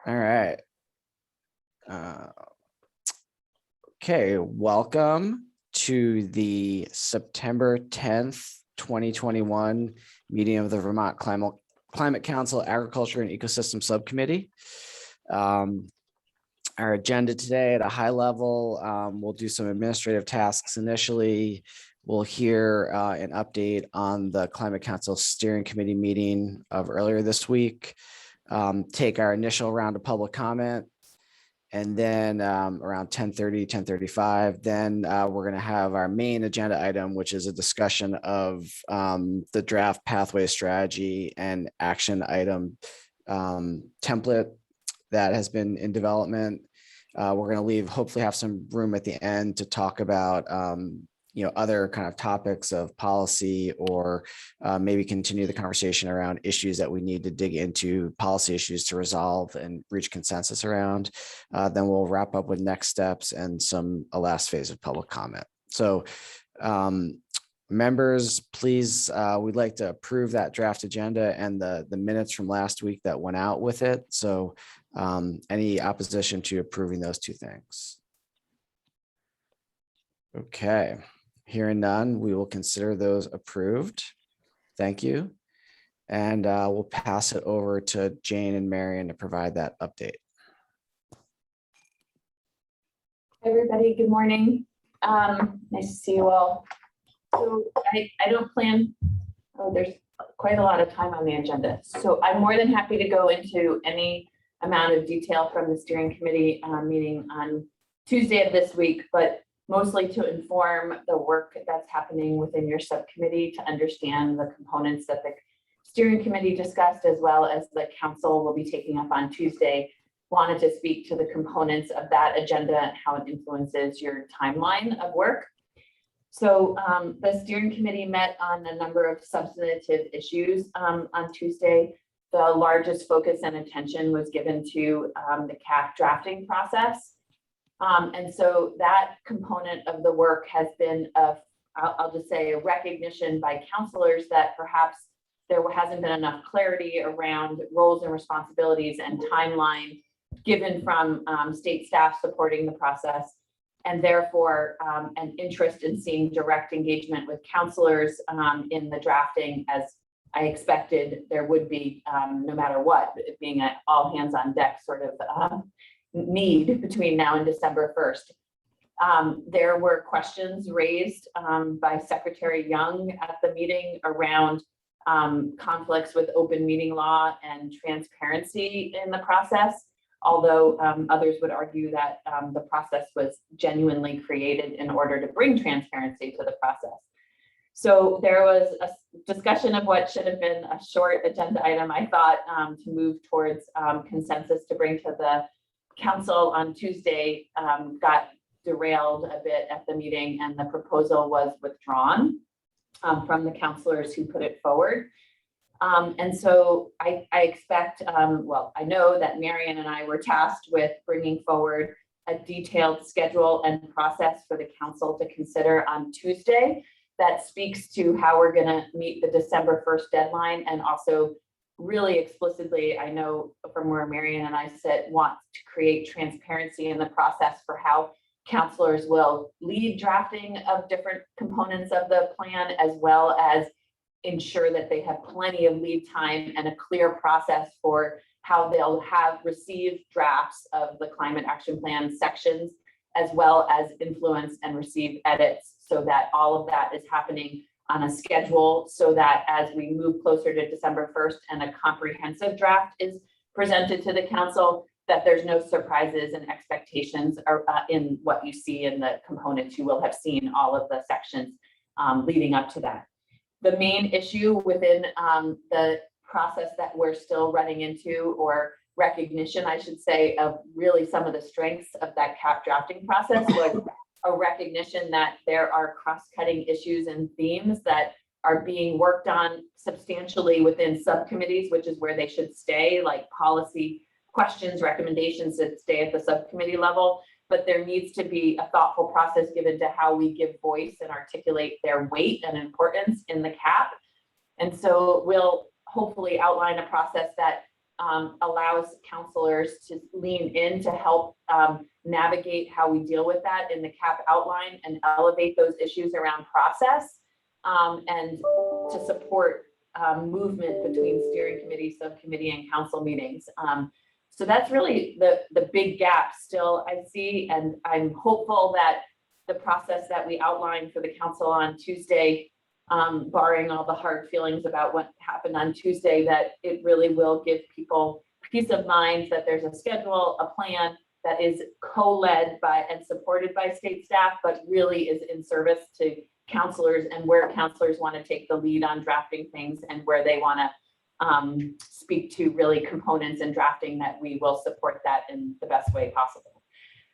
All right. Okay, welcome to the September 10th, 2021 meeting of the Vermont Climate Council Agriculture and Ecosystem Subcommittee. Our agenda today at a high level, we'll do some administrative tasks initially. We'll hear an update on the Climate Council Steering Committee meeting of earlier this week, take our initial round of public comment, and then around 10:30, 10:35, then we're going to have our main agenda item, which is a discussion of the draft pathway strategy and action item template that has been in development. We're going to leave, hopefully have some room at the end to talk about other kind of topics of policy, or maybe continue the conversation around issues that we need to dig into, policy issues to resolve and reach consensus around. Then we'll wrap up with next steps and a last phase of public comment. So members, please, we'd like to approve that draft agenda and the minutes from last week that went out with it. So any opposition to approving those two things? Okay. Hearing none, we will consider those approved. Thank you. And we'll pass it over to Jane and Marion to provide that update. Hi everybody, good morning. Nice to see you all. So I don't plan, there's quite a lot of time on the agenda. So I'm more than happy to go into any amount of detail from the steering committee meeting on Tuesday of this week, but mostly to inform the work that's happening within your subcommittee to understand the components that the steering committee discussed, as well as the council will be taking up on Tuesday. Wanted to speak to the components of that agenda and how it influences your timeline of work. So the steering committee met on a number of substantive issues on Tuesday. The largest focus and attention was given to the CAP drafting process. And so that component of the work has been, I'll just say, a recognition by counselors that perhaps there hasn't been enough clarity around roles and responsibilities and timeline given from state staff supporting the process, and therefore an interest in seeing direct engagement with counselors in the drafting, as I expected there would be, no matter what, it being an all hands on deck sort of need between now and December 1st. There were questions raised by Secretary Young at the meeting around conflicts with open meeting law and transparency in the process, although others would argue that the process was genuinely created in order to bring transparency to the process. So there was a discussion of what should have been a short agenda item, I thought, to move towards consensus to bring to the council on Tuesday, got derailed a bit at the meeting, and the proposal was withdrawn from the counselors who put it forward. And so I expect, well, I know that Marion and I were tasked with bringing forward a detailed schedule and process for the council to consider on Tuesday that speaks to how we're going to meet the December 1st deadline, and also really explicitly, I know from where Marion and I sit, want to create transparency in the process for how counselors will lead drafting of different components of the plan, as well as ensure that they have plenty of lead time and a clear process for how they'll have received drafts of the climate action plan sections, as well as influence and receive edits, so that all of that is happening on a schedule, so that as we move closer to December 1st and a comprehensive draft is presented to the council, that there's no surprises and expectations in what you see in the components. You will have seen all of the sections leading up to that. The main issue within the process that we're still running into, or recognition, I should say, of really some of the strengths of that CAP drafting process, was a recognition that there are cross-cutting issues and themes that are being worked on substantially within subcommittees, which is where they should stay, like policy questions, recommendations that stay at the subcommittee level. But there needs to be a thoughtful process given to how we give voice and articulate their weight and importance in the CAP. And so we'll hopefully outline a process that allows counselors to lean in to help navigate how we deal with that in the CAP outline and elevate those issues around process and to support movement between steering committee, subcommittee, and council meetings. So that's really the big gap still I see, and I'm hopeful that the process that we outlined for the council on Tuesday, barring all the hard feelings about what happened on Tuesday, that it really will give people peace of mind that there's a schedule, a plan that is co-led by and supported by state staff, but really is in service to counselors and where counselors want to take the lead on drafting things and where they want to speak to really components in drafting that we will support that in the best way possible.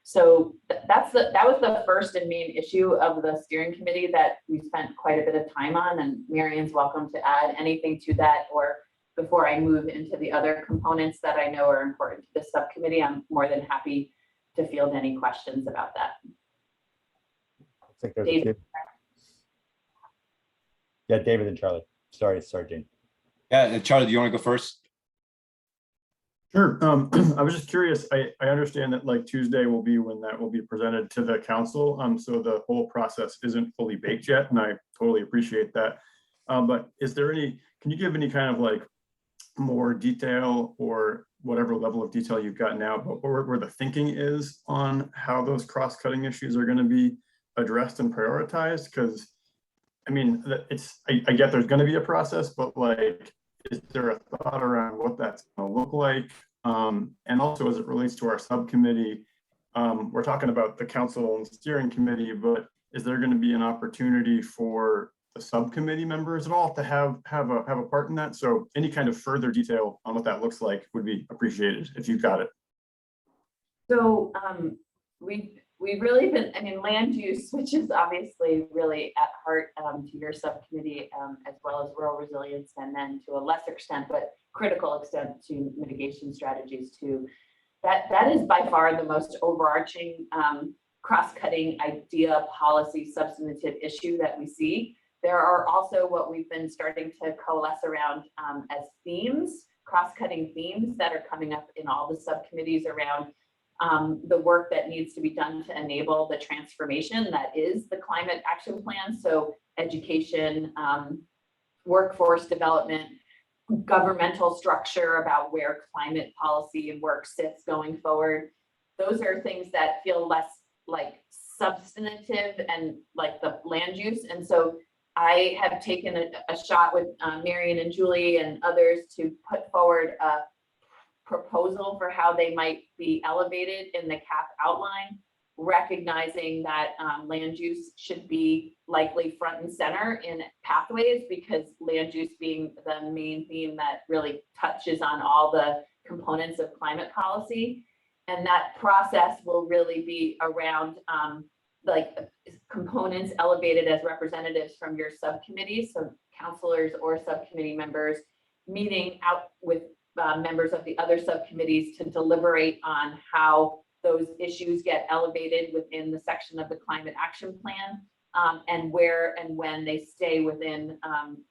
So that was the first and main issue of the steering committee that we spent quite a bit of time on, and Marion's welcome to add anything to that, or before I move into the other components that I know are important to the subcommittee, I'm more than happy to field any questions about that. I think there's David. Yeah, David and Charlie. Sorry, Jane. Yeah, Charlie, do you want to go first? Sure. I was just curious. I understand that like Tuesday will be when that will be presented to the council. So the whole process isn't fully baked yet, and I totally appreciate that. But is there any, can you give any kind of like more detail or whatever level of detail you've got now, but where the thinking is on how those cross-cutting issues are going to be addressed and prioritized? Because I mean, I get there's going to be a process, but like, is there a thought around what that's going to look like? And also as it relates to our subcommittee, we're talking about the council and steering committee, but is there going to be an opportunity for the subcommittee members at all to have a part in that? So any kind of further detail on what that looks like would be appreciated if you've got it. So we've really been, I mean, land use, which is obviously really at heart to your subcommittee, as well as rural resilience, and then to a lesser extent, but critical extent to mitigation strategies too. That is by far the most overarching cross-cutting idea, policy, substantive issue that we see. There are also what we've been starting to coalesce around as themes, cross-cutting themes that are coming up in all the subcommittees around the work that needs to be done to enable the transformation that is the climate action plan. So education, workforce development, governmental structure about where climate policy and work sits going forward. Those are things that feel less like substantive and like the land use. And so I have taken a shot with Marion and Julie and others to put forward a proposal for how they might be elevated in the CAP outline, recognizing that land use should be likely front and center in pathways, because land use being the main theme that really touches on all the components of climate policy. And that process will really be around like components elevated as representatives from your subcommittees, so counselors or subcommittee members meeting out with members of the other subcommittees to deliberate on how those issues get elevated within the section of the climate action plan, and where and when they stay within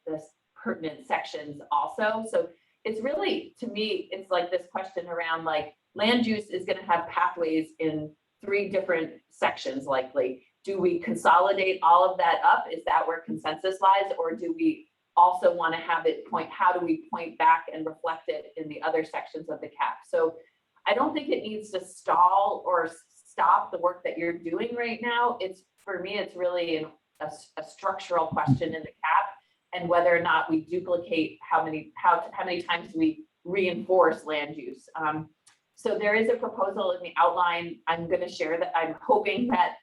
the pertinent sections also. So it's really, to me, it's like this question around like land use is going to have pathways in 3 different sections likely. Do we consolidate all of that up? Is that where consensus lies? Or do we also want to have it point, how do we point back and reflect it in the other sections of the CAP? So I don't think it needs to stall or stop the work that you're doing right now. It's, for me, it's really a structural question in the CAP, and whether or not we duplicate how many times we reinforce land use. So there is a proposal in the outline. I'm going to share that. I'm hoping that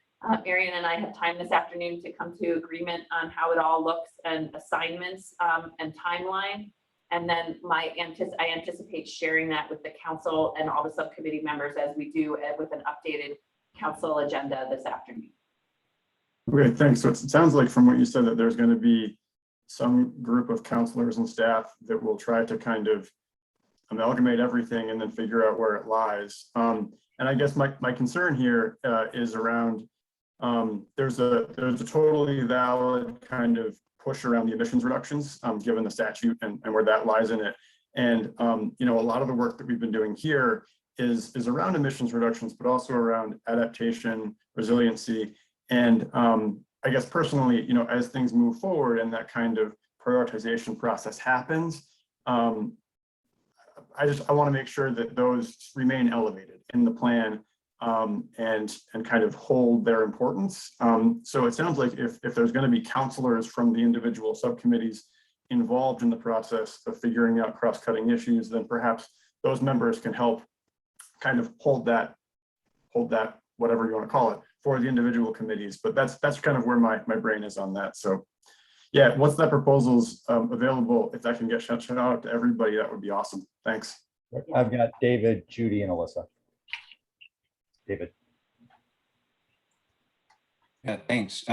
Marion and I have time this afternoon to come to agreement on how it all looks and assignments and timeline. And then I anticipate sharing that with the council and all the subcommittee members as we do with an updated council agenda this afternoon. Okay, thanks. So it sounds like from what you said that there's going to be some group of counselors and staff that will try to kind of amalgamate everything and then figure out where it lies. And I guess my concern here is around there's a totally valid kind of push around the emissions reductions given the statute and where that lies in it. And, you know, a lot of the work that we've been doing here is around emissions reductions, but also around adaptation, resiliency. And I guess personally, you know, as things move forward and that kind of prioritization process happens, I want to make sure that those remain elevated in the plan and kind of hold their importance. So it sounds like if there's going to be counselors from the individual subcommittees involved in the process of figuring out cross-cutting issues, then perhaps those members can help kind of hold that, whatever you want to call it, for the individual committees. But that's kind of where my brain is on that. So yeah, once that proposal's available, if that can get shout out to everybody, that would be awesome. Thanks. I've got David, Judy, and Alyssa. David. Yeah, thanks.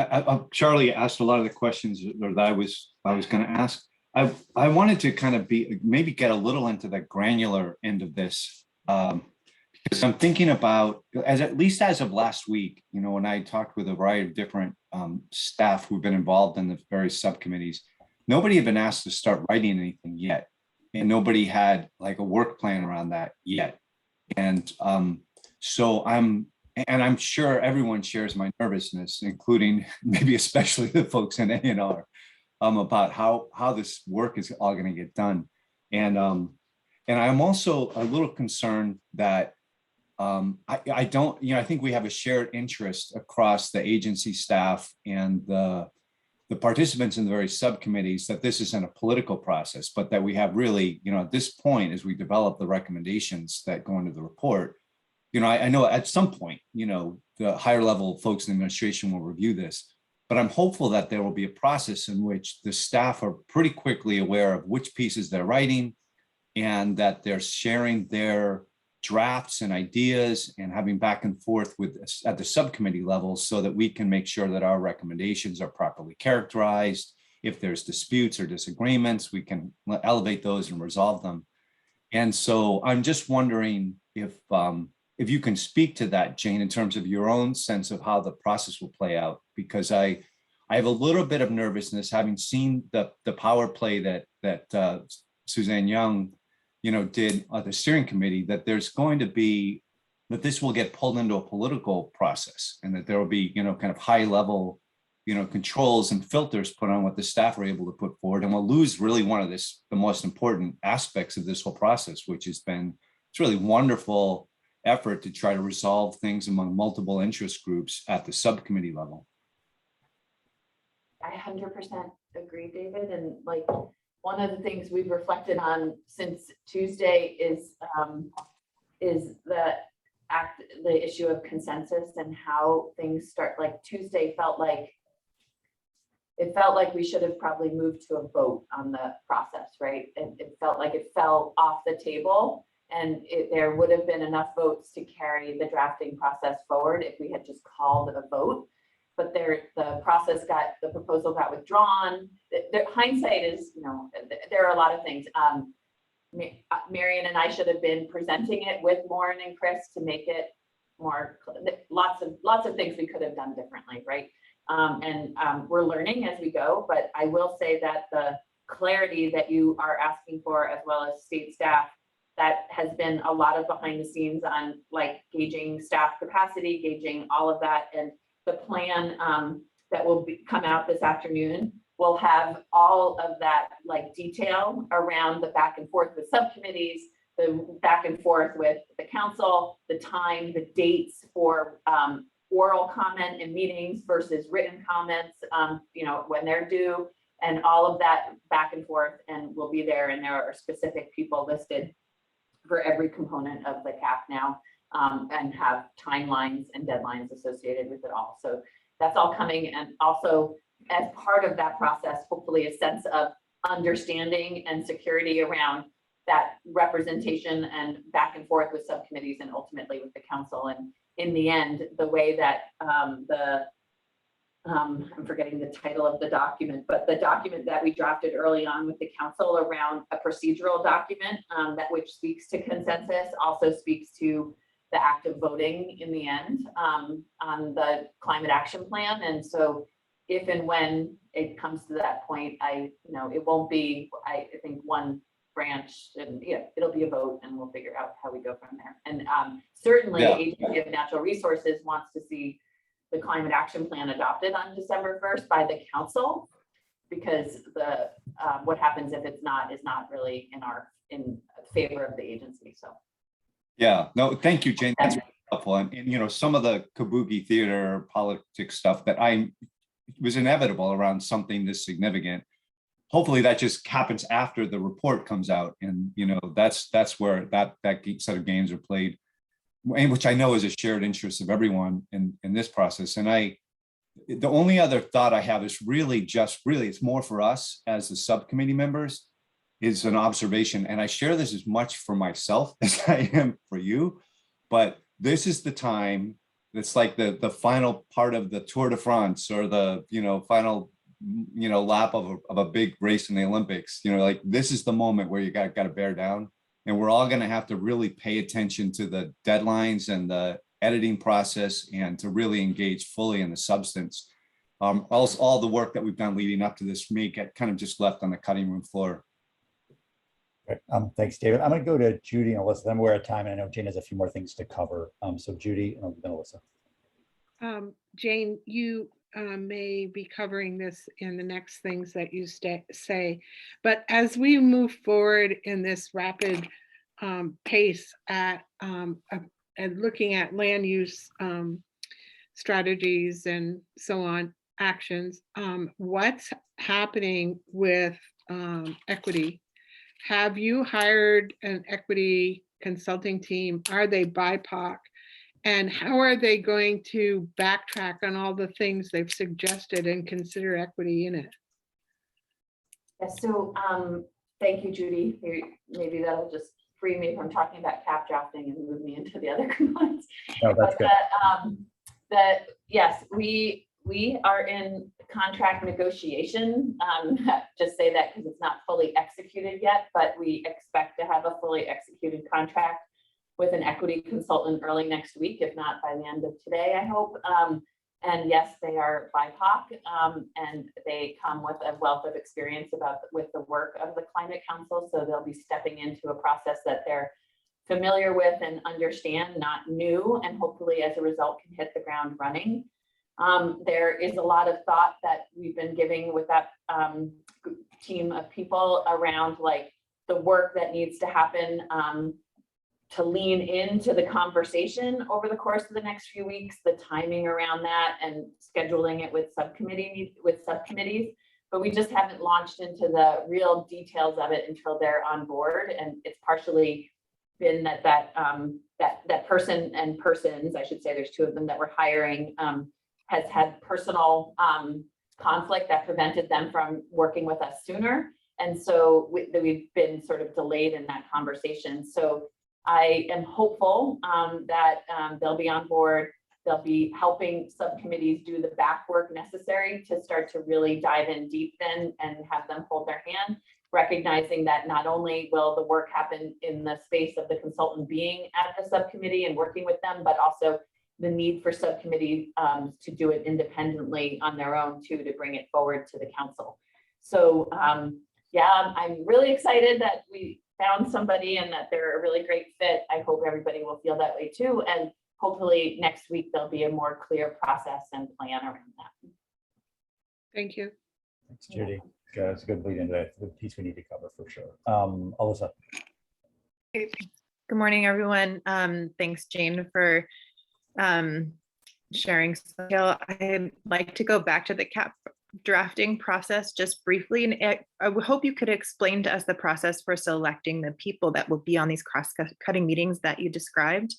Charlie asked a lot of the questions that I was going to ask. I wanted to kind of maybe get a little into the granular end of this, because I'm thinking about, at least as of last week, you know, when I talked with a variety of different staff who've been involved in the various subcommittees, nobody had been asked to start writing anything yet, and nobody had like a work plan around that yet. And so I'm sure everyone shares my nervousness, including maybe especially the folks in A&R, about how this work is all going to get done. And I'm also a little concerned that I don't, you know, I think we have a shared interest across the agency staff and the participants in the various subcommittees that this isn't a political process, but that we have really, you know, at this point, as we develop the recommendations that go into the report, you know, I know at some point, you know, the higher level folks in the administration will review this, but I'm hopeful that there will be a process in which the staff are pretty quickly aware of which pieces they're writing, and that they're sharing their drafts and ideas and having back and forth with us at the subcommittee level, so that we can make sure that our recommendations are properly characterized. If there's disputes or disagreements, we can elevate those and resolve them. And so I'm just wondering if you can speak to that, Jane, in terms of your own sense of how the process will play out, because I have a little bit of nervousness having seen the power play that Suzanne Young, you know, did at the steering committee, that there's going to be, that this will get pulled into a political process, and that there will be, you know, kind of high level, you know, controls and filters put on what the staff are able to put forward. And we'll lose really one of the most important aspects of this whole process, which has been, it's really wonderful effort to try to resolve things among multiple interest groups at the subcommittee level. I 100% agree, David. And like, one of the things we've reflected on since Tuesday is the issue of consensus and how things start. Like Tuesday it felt like we should have probably moved to a vote on the process, right? It felt like it fell off the table, and there would have been enough votes to carry the drafting process forward if we had just called a vote. But the proposal got withdrawn. The hindsight is, you know, there are a lot of things. Marion and I should have been presenting it with Lauren and Chris to make it more, lots of things we could have done differently, right? We're learning as we go, but I will say that the clarity that you are asking for, as well as state staff, that has been a lot of behind the scenes on like gauging staff capacity, gauging all of that. And the plan that will come out this afternoon will have all of that like detail around the back and forth with subcommittees, the back and forth with the council, the time, the dates for oral comment in meetings versus written comments, you know, when they're due, and all of that back and forth, and we'll be there. And there are specific people listed for every component of the CAP now, and have timelines and deadlines associated with it all. So that's all coming. And also as part of that process, hopefully a sense of understanding and security around that representation and back and forth with subcommittees and ultimately with the council. And in the end, the way that I'm forgetting the title of the document, but the document that we drafted early on with the council around a procedural document that which speaks to consensus, also speaks to the active voting in the end on the climate action plan. And so if and when it comes to that point, it won't be, I think one branch, and yeah, it'll be a vote, and we'll figure out how we go from there. And certainly, Yeah. Agency of Natural Resources wants to see the climate action plan adopted on December 1st by the council, because the what happens if it's not is not really in favor of the agency. So Yeah, no, thank you, Jane. That's really helpful. And you know, some of the kabuki theater politics stuff that was inevitable around something this significant. Hopefully that just happens after the report comes out. And, you know, that's where that set of games are played, and which I know is a shared interest of everyone in this process. And the only other thought I have is really it's more for us as the subcommittee members, is an observation. And I share this as much for myself as I am for you, but this is the time that's like the final part of the Tour de France, or the, you know, final, you know, lap of a big race in the Olympics. You know, like this is the moment where you got to bear down, and we're all going to have to really pay attention to the deadlines and the editing process, and to really engage fully in the substance. Also, all the work that we've done leading up to this may get kind of just left on the cutting room floor. Great. Thanks, David. I'm going to go to Judy and Alyssa. Then we're at time, and I know Jane has a few more things to cover. So Judy and then Alyssa. Jane, you may be covering this in the next things that you say, but as we move forward in this rapid pace at looking at land use strategies and so on, actions, what's happening with equity? Have you hired an equity consulting team? Are they BIPOC? And how are they going to backtrack on all the things they've suggested and consider equity in it? yeah, so thank you, Judy. Maybe that'll just free me from talking about cap drafting and move me into the other components. No, that's good. Yes, we are in contract negotiation. Just say that because it's not fully executed yet, but we expect to have a fully executed contract with an equity consultant early next week, if not by the end of today, I hope. And yes, they are BIPOC, and they come with a wealth of experience with the work of the Climate Council. So they'll be stepping into a process that they're familiar with and understand, not new, and hopefully as a result can hit the ground running. There is a lot of thought that we've been giving with that team of people around like the work that needs to happen to lean into the conversation over the course of the next few weeks, the timing around that, and scheduling it with subcommittees. But we just haven't launched into the real details of it until they're on board. And it's partially been that person and persons, I should say, there's two of them that we're hiring, has had personal conflict that prevented them from working with us sooner. And so we've been sort of delayed in that conversation. So I am hopeful that they'll be on board. They'll be helping subcommittees do the back work necessary to start to really dive in deep then and have them hold their hand, recognizing that not only will the work happen in the space of the consultant being at the subcommittee and working with them, but also the need for subcommittees to do it independently on their own too, to bring it forward to the council. So yeah, I'm really excited that we found somebody and that they're a really great fit. I hope everybody will feel that way too. And hopefully next week there'll be a more clear process and plan around that. Thank you. Thanks, Judy. It's a good lead into the piece we need to cover for sure. Alyssa. Good morning, everyone. Thanks, Jane, for sharing. I'd like to go back to the cap drafting process just briefly, and I would hope you could explain to us the process for selecting the people that will be on these cross-cutting meetings that you described,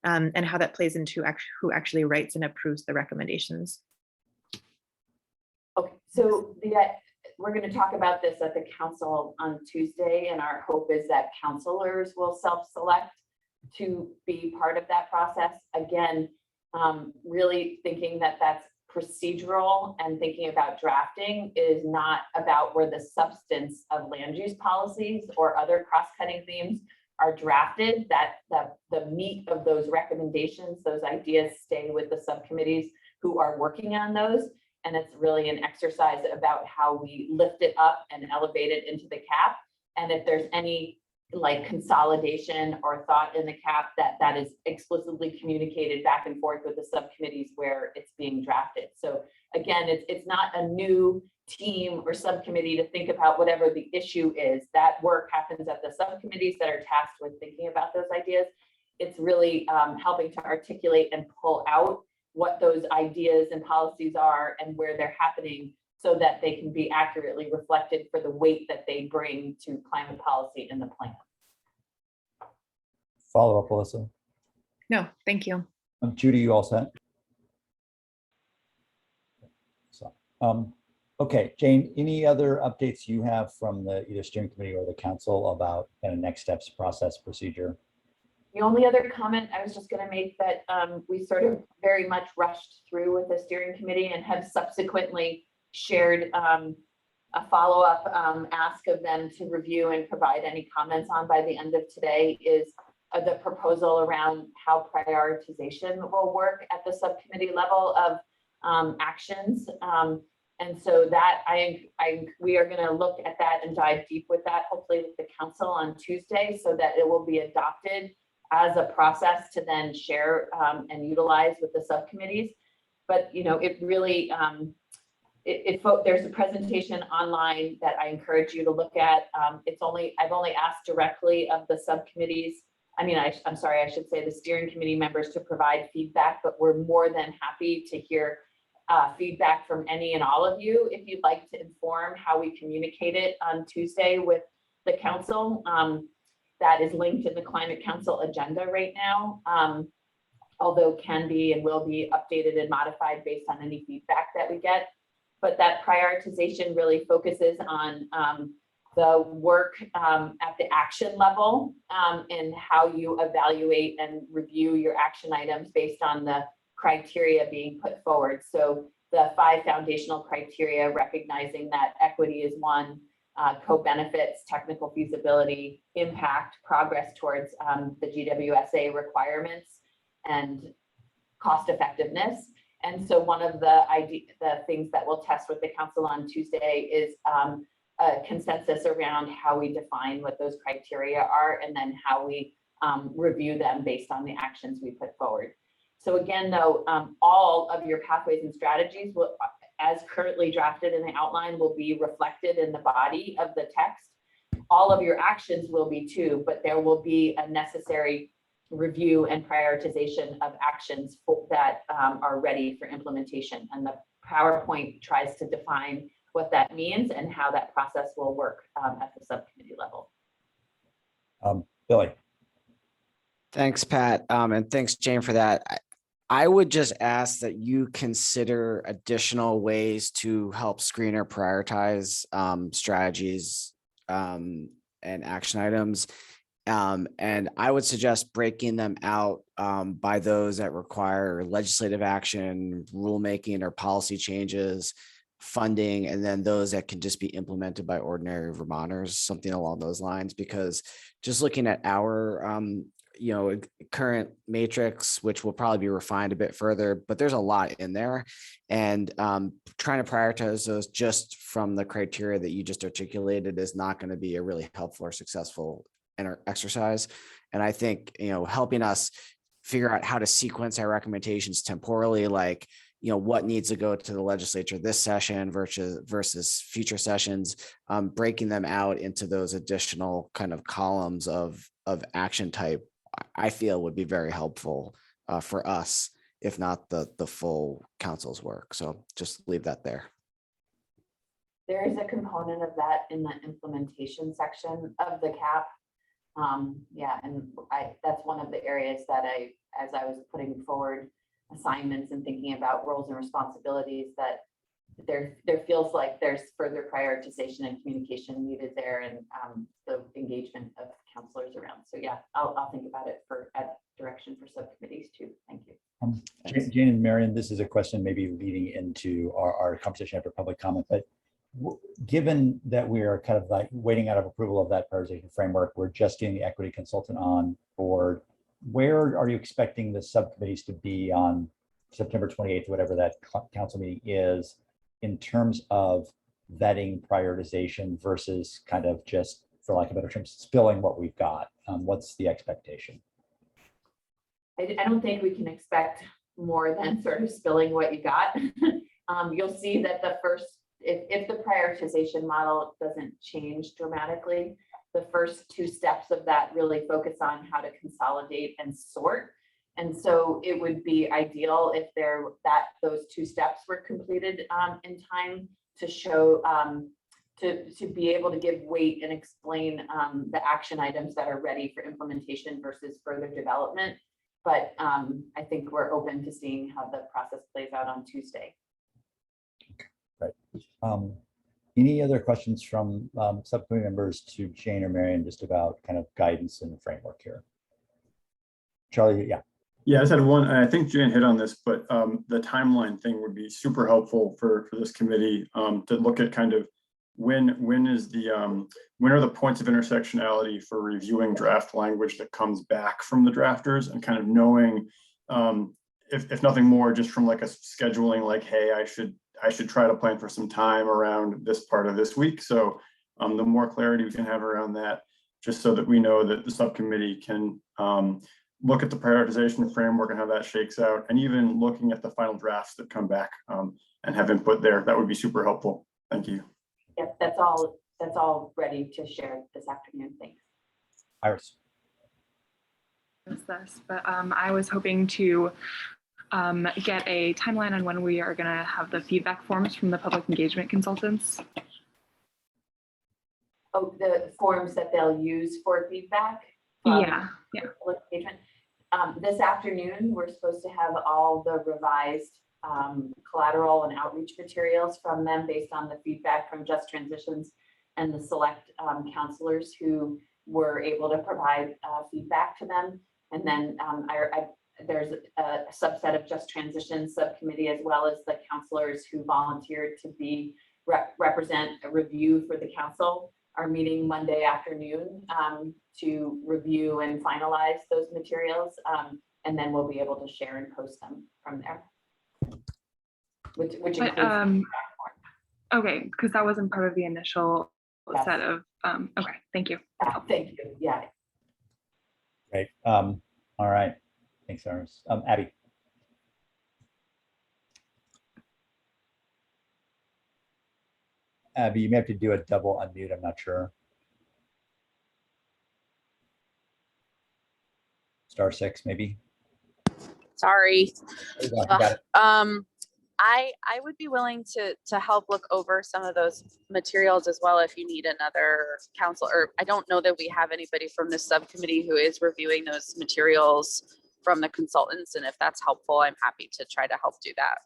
and how that plays into who actually writes and approves the recommendations. Okay, so we're going to talk about this at the council on Tuesday, and our hope is that councilors will self-select to be part of that process. Again, really thinking that that's procedural, and thinking about drafting is not about where the substance of land use policies or other cross-cutting themes are drafted, that the meat of those recommendations, those ideas stay with the subcommittees who are working on those. And it's really an exercise about how we lift it up and elevate it into the cap. And if there's any like consolidation or thought in the cap, that is explicitly communicated back and forth with the subcommittees where it's being drafted. So again, it's not a new team or subcommittee to think about whatever the issue is. That work happens at the subcommittees that are tasked with thinking about those ideas. It's really helping to articulate and pull out what those ideas and policies are and where they're happening so that they can be accurately reflected for the weight that they bring to climate policy in the plan. Follow up, Alyssa. No, thank you. Judy, you all set? So, okay, Jane, any other updates you have from the either steering committee or the council about kind of next steps, process, procedure? The only other comment I was just going to make that we sort of very much rushed through with the steering committee and have subsequently shared a follow-up ask of them to review and provide any comments on by the end of today is the proposal around how prioritization will work at the subcommittee level of actions. And so that we are going to look at that and dive deep with that, hopefully with the council on Tuesday, so that it will be adopted as a process to then share and utilize with the subcommittees. But it really there's a presentation online that I encourage you to look at. I've only asked directly of the subcommittees. I'm sorry, I should say the steering committee members to provide feedback, but we're more than happy to hear feedback from any and all of you if you'd like to inform how we communicate it on Tuesday with the council. That is linked in the Climate Council agenda right now, although can be and will be updated and modified based on any feedback that we get. But that prioritization really focuses on the work at the action level and how you evaluate and review your action items based on the criteria being put forward. So the 5 foundational criteria, recognizing that equity is one, co-benefits, technical feasibility, impact, progress towards the GWSA requirements, and cost effectiveness. And so one of the things that we'll test with the council on Tuesday is a consensus around how we define what those criteria are, and then how we review them based on the actions we put forward. So again, though, all of your pathways and strategies will, as currently drafted in the outline, will be reflected in the body of the text. All of your actions will be too, but there will be a necessary review and prioritization of actions that are ready for implementation. And the PowerPoint tries to define what that means and how that process will work at the subcommittee level. Billy. Thanks, Pat. And thanks, Jane, for that. I would just ask that you consider additional ways to help screen or prioritize strategies and action items. And I would suggest breaking them out by those that require legislative action, rulemaking or policy changes, funding, and then those that can just be implemented by ordinary Vermonters, something along those lines. Because just looking at our current matrix, which will probably be refined a bit further, but there's a lot in there, and trying to prioritize those just from the criteria that you just articulated is not going to be a really helpful or successful exercise. And I think helping us figure out how to sequence our recommendations temporally, like what needs to go to the legislature this session versus future sessions, breaking them out into those additional kind of columns of action type, I feel would be very helpful for us, if not the full council's work. So just leave that there. There is a component of that in the implementation section of the CAP. Yeah, and that's one of the areas that as I was putting forward assignments and thinking about roles and responsibilities, that there feels like there's further prioritization and communication needed there, and the engagement of counselors around. So yeah, I'll think about it at direction for subcommittees too. Thank you. Jane and Marion, this is a question maybe leading into our conversation after public comment, but given that we are kind of like waiting out of approval of that prioritization framework, we're just getting the equity consultant on board. Where are you expecting the subcommittees to be on September 28th, whatever that council meeting is, in terms of vetting prioritization versus kind of just for lack of a better term, spilling what we've got? What's the expectation? I don't think we can expect more than sort of spilling what you got. You'll see that the first, if the prioritization model doesn't change dramatically, the first two steps of that really focus on how to consolidate and sort. And so it would be ideal if those two steps were completed in time to show, to be able to give weight and explain the action items that are ready for implementation versus further development. But I think we're open to seeing how the process plays out on Tuesday. Right. Any other questions from subcommittee members to Jane or Marion just about kind of guidance and framework here? Charlie, yeah. Yeah, I just had one, and I think Jan hit on this, but the timeline thing would be super helpful for this committee to look at kind of when are the points of intersectionality for reviewing draft language that comes back from the drafters, and kind of knowing if nothing more, just from like a scheduling, like, hey, I should try to plan for some time around this part of this week. So the more clarity we can have around that, just so that we know that the subcommittee can look at the prioritization framework and how that shakes out, and even looking at the final drafts that come back and have input there. That would be super helpful. Thank you. Yep, that's all ready to share this afternoon. Thanks. Iris. But I was hoping to get a timeline on when we are going to have the feedback forms from the public engagement consultants. Oh, the forms that they'll use for feedback? Yeah. Public engagement. This afternoon, we're supposed to have all the revised collateral and outreach materials from them based on the feedback from Just Transitions and the select counselors who were able to provide feedback to them. And then there's a subset of Just Transitions subcommittee, as well as the counselors who volunteered to be represent a review for the council, are meeting Monday afternoon to review and finalize those materials. And then we'll be able to share and post them from there. Which includes okay, because that wasn't part of the initial Yes. set of okay, thank you. Thank you. Yeah. Great. All right. Thanks, Iris. Abby. Abby, you may have to do a double unmute. I'm not sure. *6, maybe. Sorry. There you go, you got it. I would be willing to help look over some of those materials as well if you need another counsel, or I don't know that we have anybody from this subcommittee who is reviewing those materials from the consultants, and if that's helpful, I'm happy to try to help do that.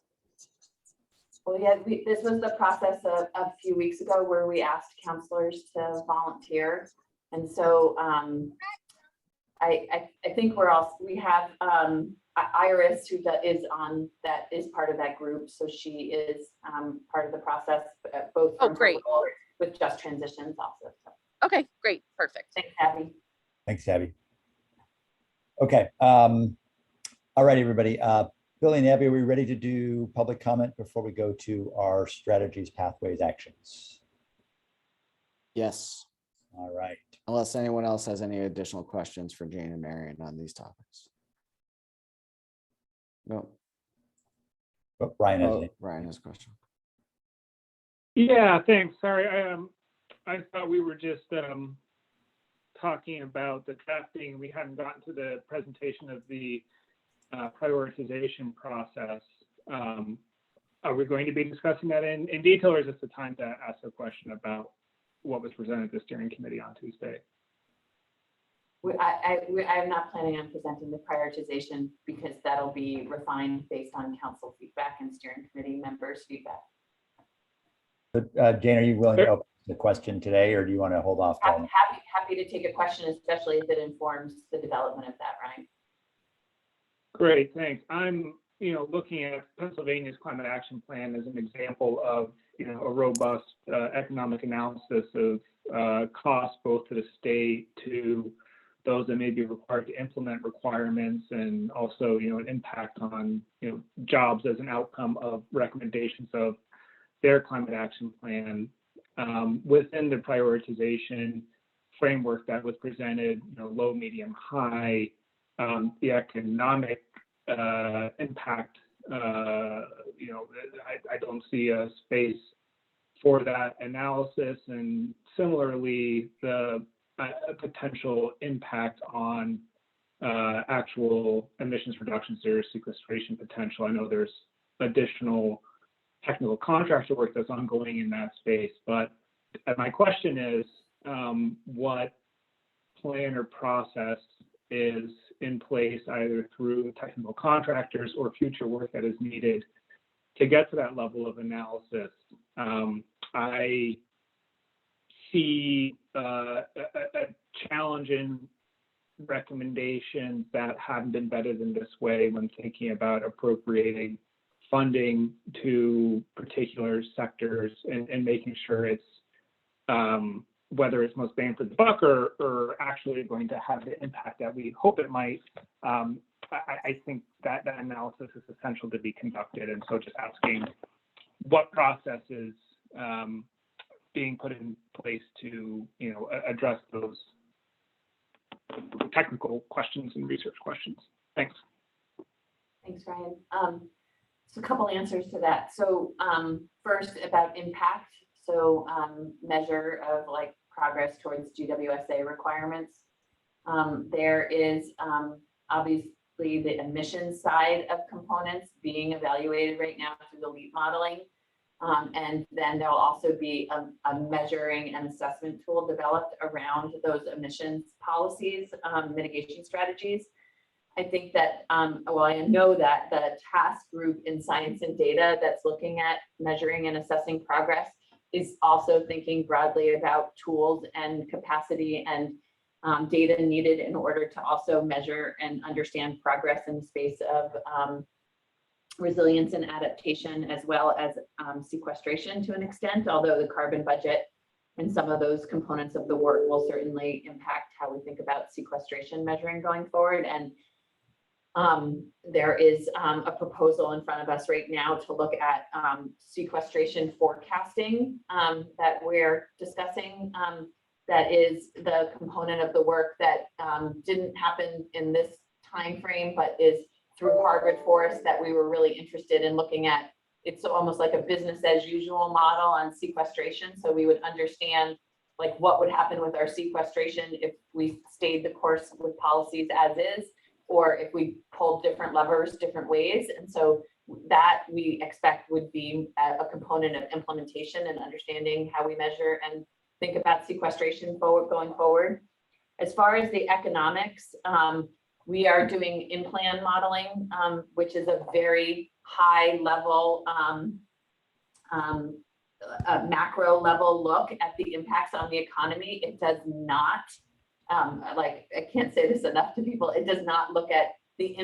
Well, yeah, this was the process of a few weeks ago where we asked counselors to volunteer. And so I think we have Iris, who is part of that group. So she is part of the process, both from great. with Just Transitions also. So, Okay, great, perfect. thanks, Abby. Thanks, Abby. Okay. All right, everybody. Billy and Abby, are we ready to do public comment before we go to our strategies, pathways, actions? Yes, All right. unless anyone else has any additional questions for Jane and Marion on these topics. No. Oh, Ryan has Oh, it. Ryan has a question. Yeah, thanks. Sorry, I thought we were just talking about the drafting. We hadn't gotten to the presentation of the prioritization process. Are we going to be discussing that in detail, or is this the time to ask a question about what was presented at the steering committee on Tuesday? I'm not planning on presenting the prioritization because that'll be refined based on council feedback and steering committee members' feedback. But, Jane, are you willing to open the question today, or do you want to hold off? I'm happy to take a question, especially if it informs the development of that, Ryan. Great, thanks. I'm, looking at Pennsylvania's climate action plan as an example of, a robust economic analysis of costs both to the state, to those that may be required to implement requirements, and also, an impact on, jobs as an outcome of recommendations of their climate action plan. Within the prioritization framework that was presented, low, medium, high, the economic impact, I don't see a space for that analysis, and similarly, the potential impact on actual emissions reductions or sequestration potential. I know there's additional technical contractor work that's ongoing in that space, but my question is, what plan or process is in place either through technical contractors or future work that is needed to get to that level of analysis? I see a challenge in recommendations that haven't been vetted in this way when thinking about appropriating funding to particular sectors and making sure it's whether it's most bang for the buck or actually going to have the impact that we hope it might. I think that analysis is essential to be conducted. And so just asking what process is being put in place to, address those technical questions and research questions. Thanks. Thanks, Ryan. So a couple answers to that. So first about impact. So measure of like progress towards GWSA requirements. There is obviously the emissions side of components being evaluated right now through the LEAP modeling. And then there'll also be a measuring and assessment tool developed around those emissions policies, mitigation strategies. I think that, well, I know that the task group in science and data that's looking at measuring and assessing progress is also thinking broadly about tools and capacity and data needed in order to also measure and understand progress in the space of resilience and adaptation, as well as sequestration to an extent, although the carbon budget and some of those components of the work will certainly impact how we think about sequestration measuring going forward. And there is a proposal in front of us right now to look at sequestration forecasting that we're discussing. That is the component of the work that didn't happen in this time frame, but is through Harvard Forest that we were really interested in looking at. It's almost like a business as usual model on sequestration. So we would understand like what would happen with our sequestration if we stayed the course with policies as is, or if we pulled different levers different ways. And so that we expect would be a component of implementation and understanding how we measure and think about sequestration going forward. As far as the economics, we are doing in-plan modeling, which is a very high level, a macro level look at the impacts on the economy. It does not, I can't say this enough to people, it does not look at the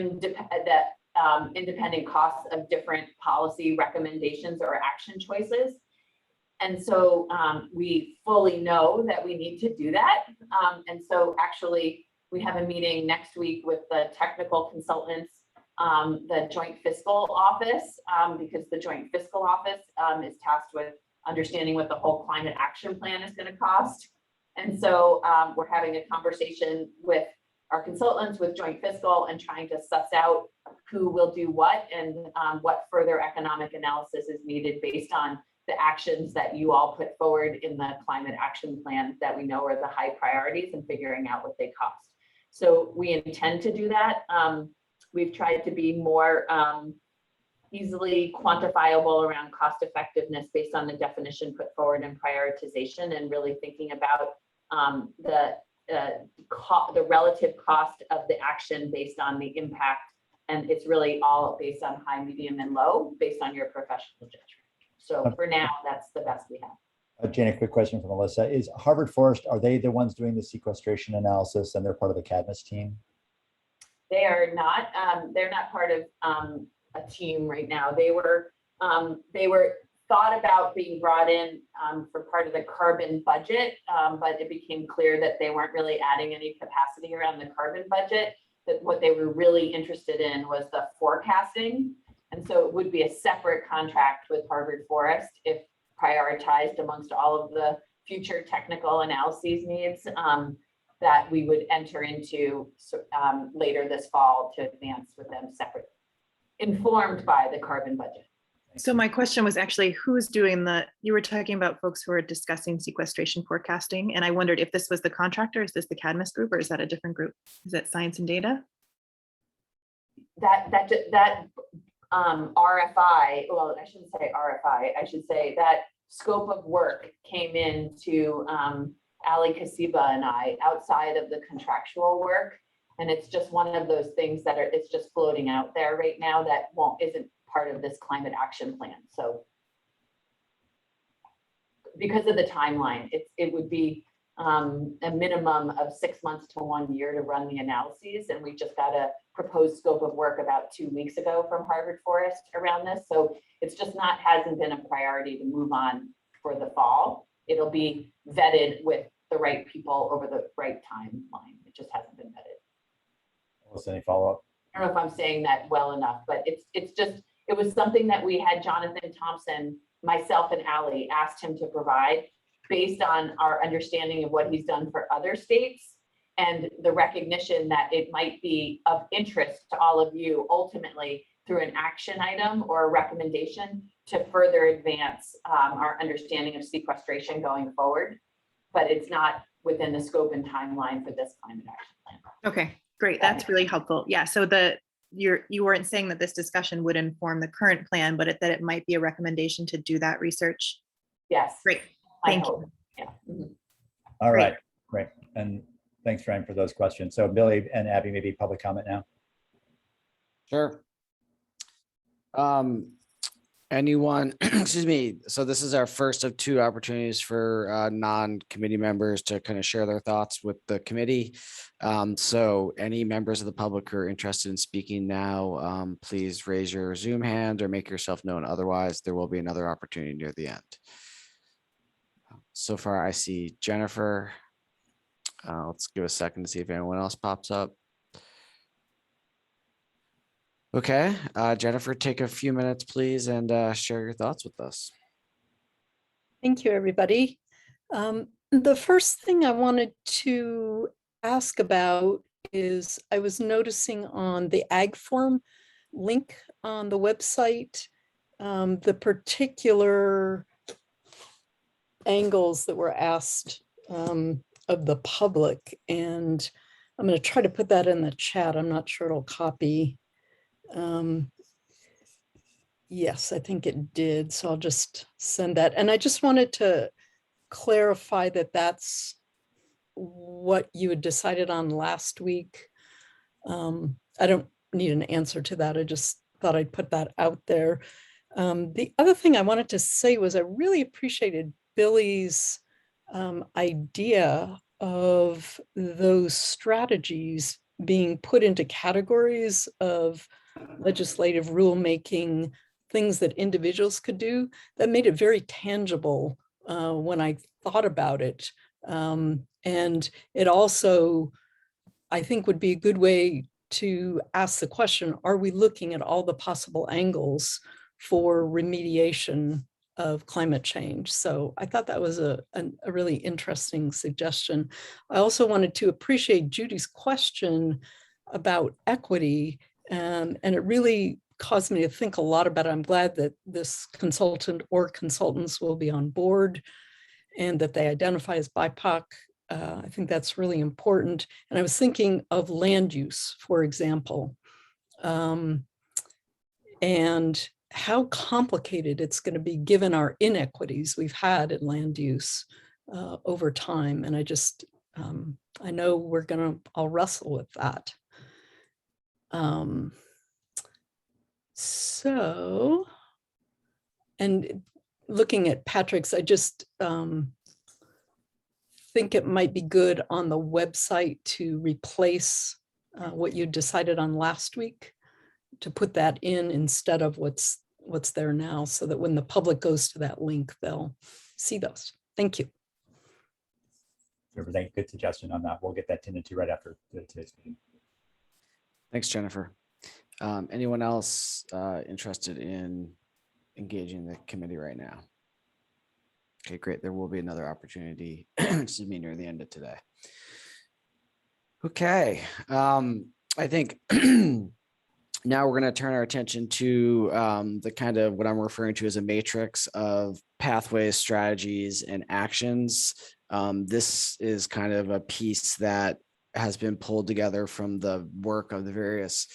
independent costs of different policy recommendations or action choices. And so we fully know that we need to do that. And so actually, we have a meeting next week with the technical consultants, the Joint Fiscal Office, because the Joint Fiscal Office is tasked with understanding what the whole climate action plan is going to cost. And so we're having a conversation with our consultants, with Joint Fiscal, and trying to suss out who will do what and what further economic analysis is needed based on the actions that you all put forward in the climate action plan that we know are the high priorities and figuring out what they cost. So we intend to do that. We've tried to be more easily quantifiable around cost effectiveness based on the definition put forward in prioritization, and really thinking about the relative cost of the action based on the impact. And it's really all based on high, medium, and low based on your professional judgment. So for now, that's the best we have. Jane, a quick question from Melissa. Is Harvard Forest, are they the ones doing the sequestration analysis and they're part of the Cadmus team? They are not. They're not part of a team right now. They were thought about being brought in for part of the carbon budget, but it became clear that they weren't really adding any capacity around the carbon budget. That what they were really interested in was the forecasting. And so it would be a separate contract with Harvard Forest if prioritized amongst all of the future technical analyses needs that we would enter into later this fall to advance with them separate, informed by the carbon budget. So my question was actually, who's doing you were talking about folks who are discussing sequestration forecasting, and I wondered if this was the contractor, is this the Cadmus group, or is that a different group? Is that science and data? That RFI, well, I shouldn't say RFI, I should say that scope of work came into Ali Kasiba and I outside of the contractual work. And it's just one of those things that it's just floating out there right now that isn't part of this climate action plan. So because of the timeline, it would be a minimum of 6 months to 1 year to run the analyses. And we just got a proposed scope of work about 2 weeks ago from Harvard Forest around this. So it's just hasn't been a priority to move on for the fall. It'll be vetted with the right people over the right timeline. It just hasn't been vetted. Melissa, any follow-up? I don't know if I'm saying that well enough, but it was something that we had Jonathan Thompson, myself and Ali asked him to provide based on our understanding of what he's done for other states and the recognition that it might be of interest to all of you ultimately through an action item or a recommendation to further advance our understanding of sequestration going forward. But it's not within the scope and timeline for this climate action plan. Okay, great. That's really helpful. Yeah, so you weren't saying that this discussion would inform the current plan, but that it might be a recommendation to do that research. Yes. Great, thank you. Yeah. Mhm. All right, great. And thanks, Ryan, for those questions. So Billy and Abby, maybe public comment now. Sure. Anyone, excuse me. So this is our first of 2 opportunities for non-committee members to kind of share their thoughts with the committee. So any members of the public who are interested in speaking now, please raise your Zoom hand or make yourself known. Otherwise, there will be another opportunity near the end. So far, I see Jennifer. Let's give a second to see if anyone else pops up. Okay, Jennifer, take a few minutes, please, and share your thoughts with us. Thank you, everybody. The first thing I wanted to ask about is I was noticing on the ag form link on the website, the particular angles that were asked of the public. And I'm going to try to put that in the chat. I'm not sure it'll copy. Yes, I think it did. So I'll just send that. And I just wanted to clarify that that's what you had decided on last week. I don't need an answer to that. I just thought I'd put that out there. The other thing I wanted to say was I really appreciated Billy's idea of those strategies being put into categories of legislative rulemaking, things that individuals could do. That made it very tangible when I thought about it. And it also, I think, would be a good way to ask the question, are we looking at all the possible angles for remediation of climate change? So I thought that was a really interesting suggestion. I also wanted to appreciate Judy's question about equity, and it really caused me to think a lot about it. I'm glad that this consultant or consultants will be on board and that they identify as BIPOC. I think that's really important. And I was thinking of land use, for example, and how complicated it's going to be given our inequities we've had in land use over time. And I know I'll wrestle with that. So, and looking at Patrick's, I just think it might be good on the website to replace what you decided on last week, to put that in instead of what's there now, so that when the public goes to that link, they'll see those. Thank you. Good suggestion on that. We'll get that tended to right after today's meeting. Thanks, Jennifer. Anyone else interested in engaging the committee right now? Okay, great. There will be another opportunity, excuse me, near the end of today. Okay, I think now we're going to turn our attention to the kind of what I'm referring to as a matrix of pathways, strategies, and actions. This is kind of a piece that has been pulled together from the work of the various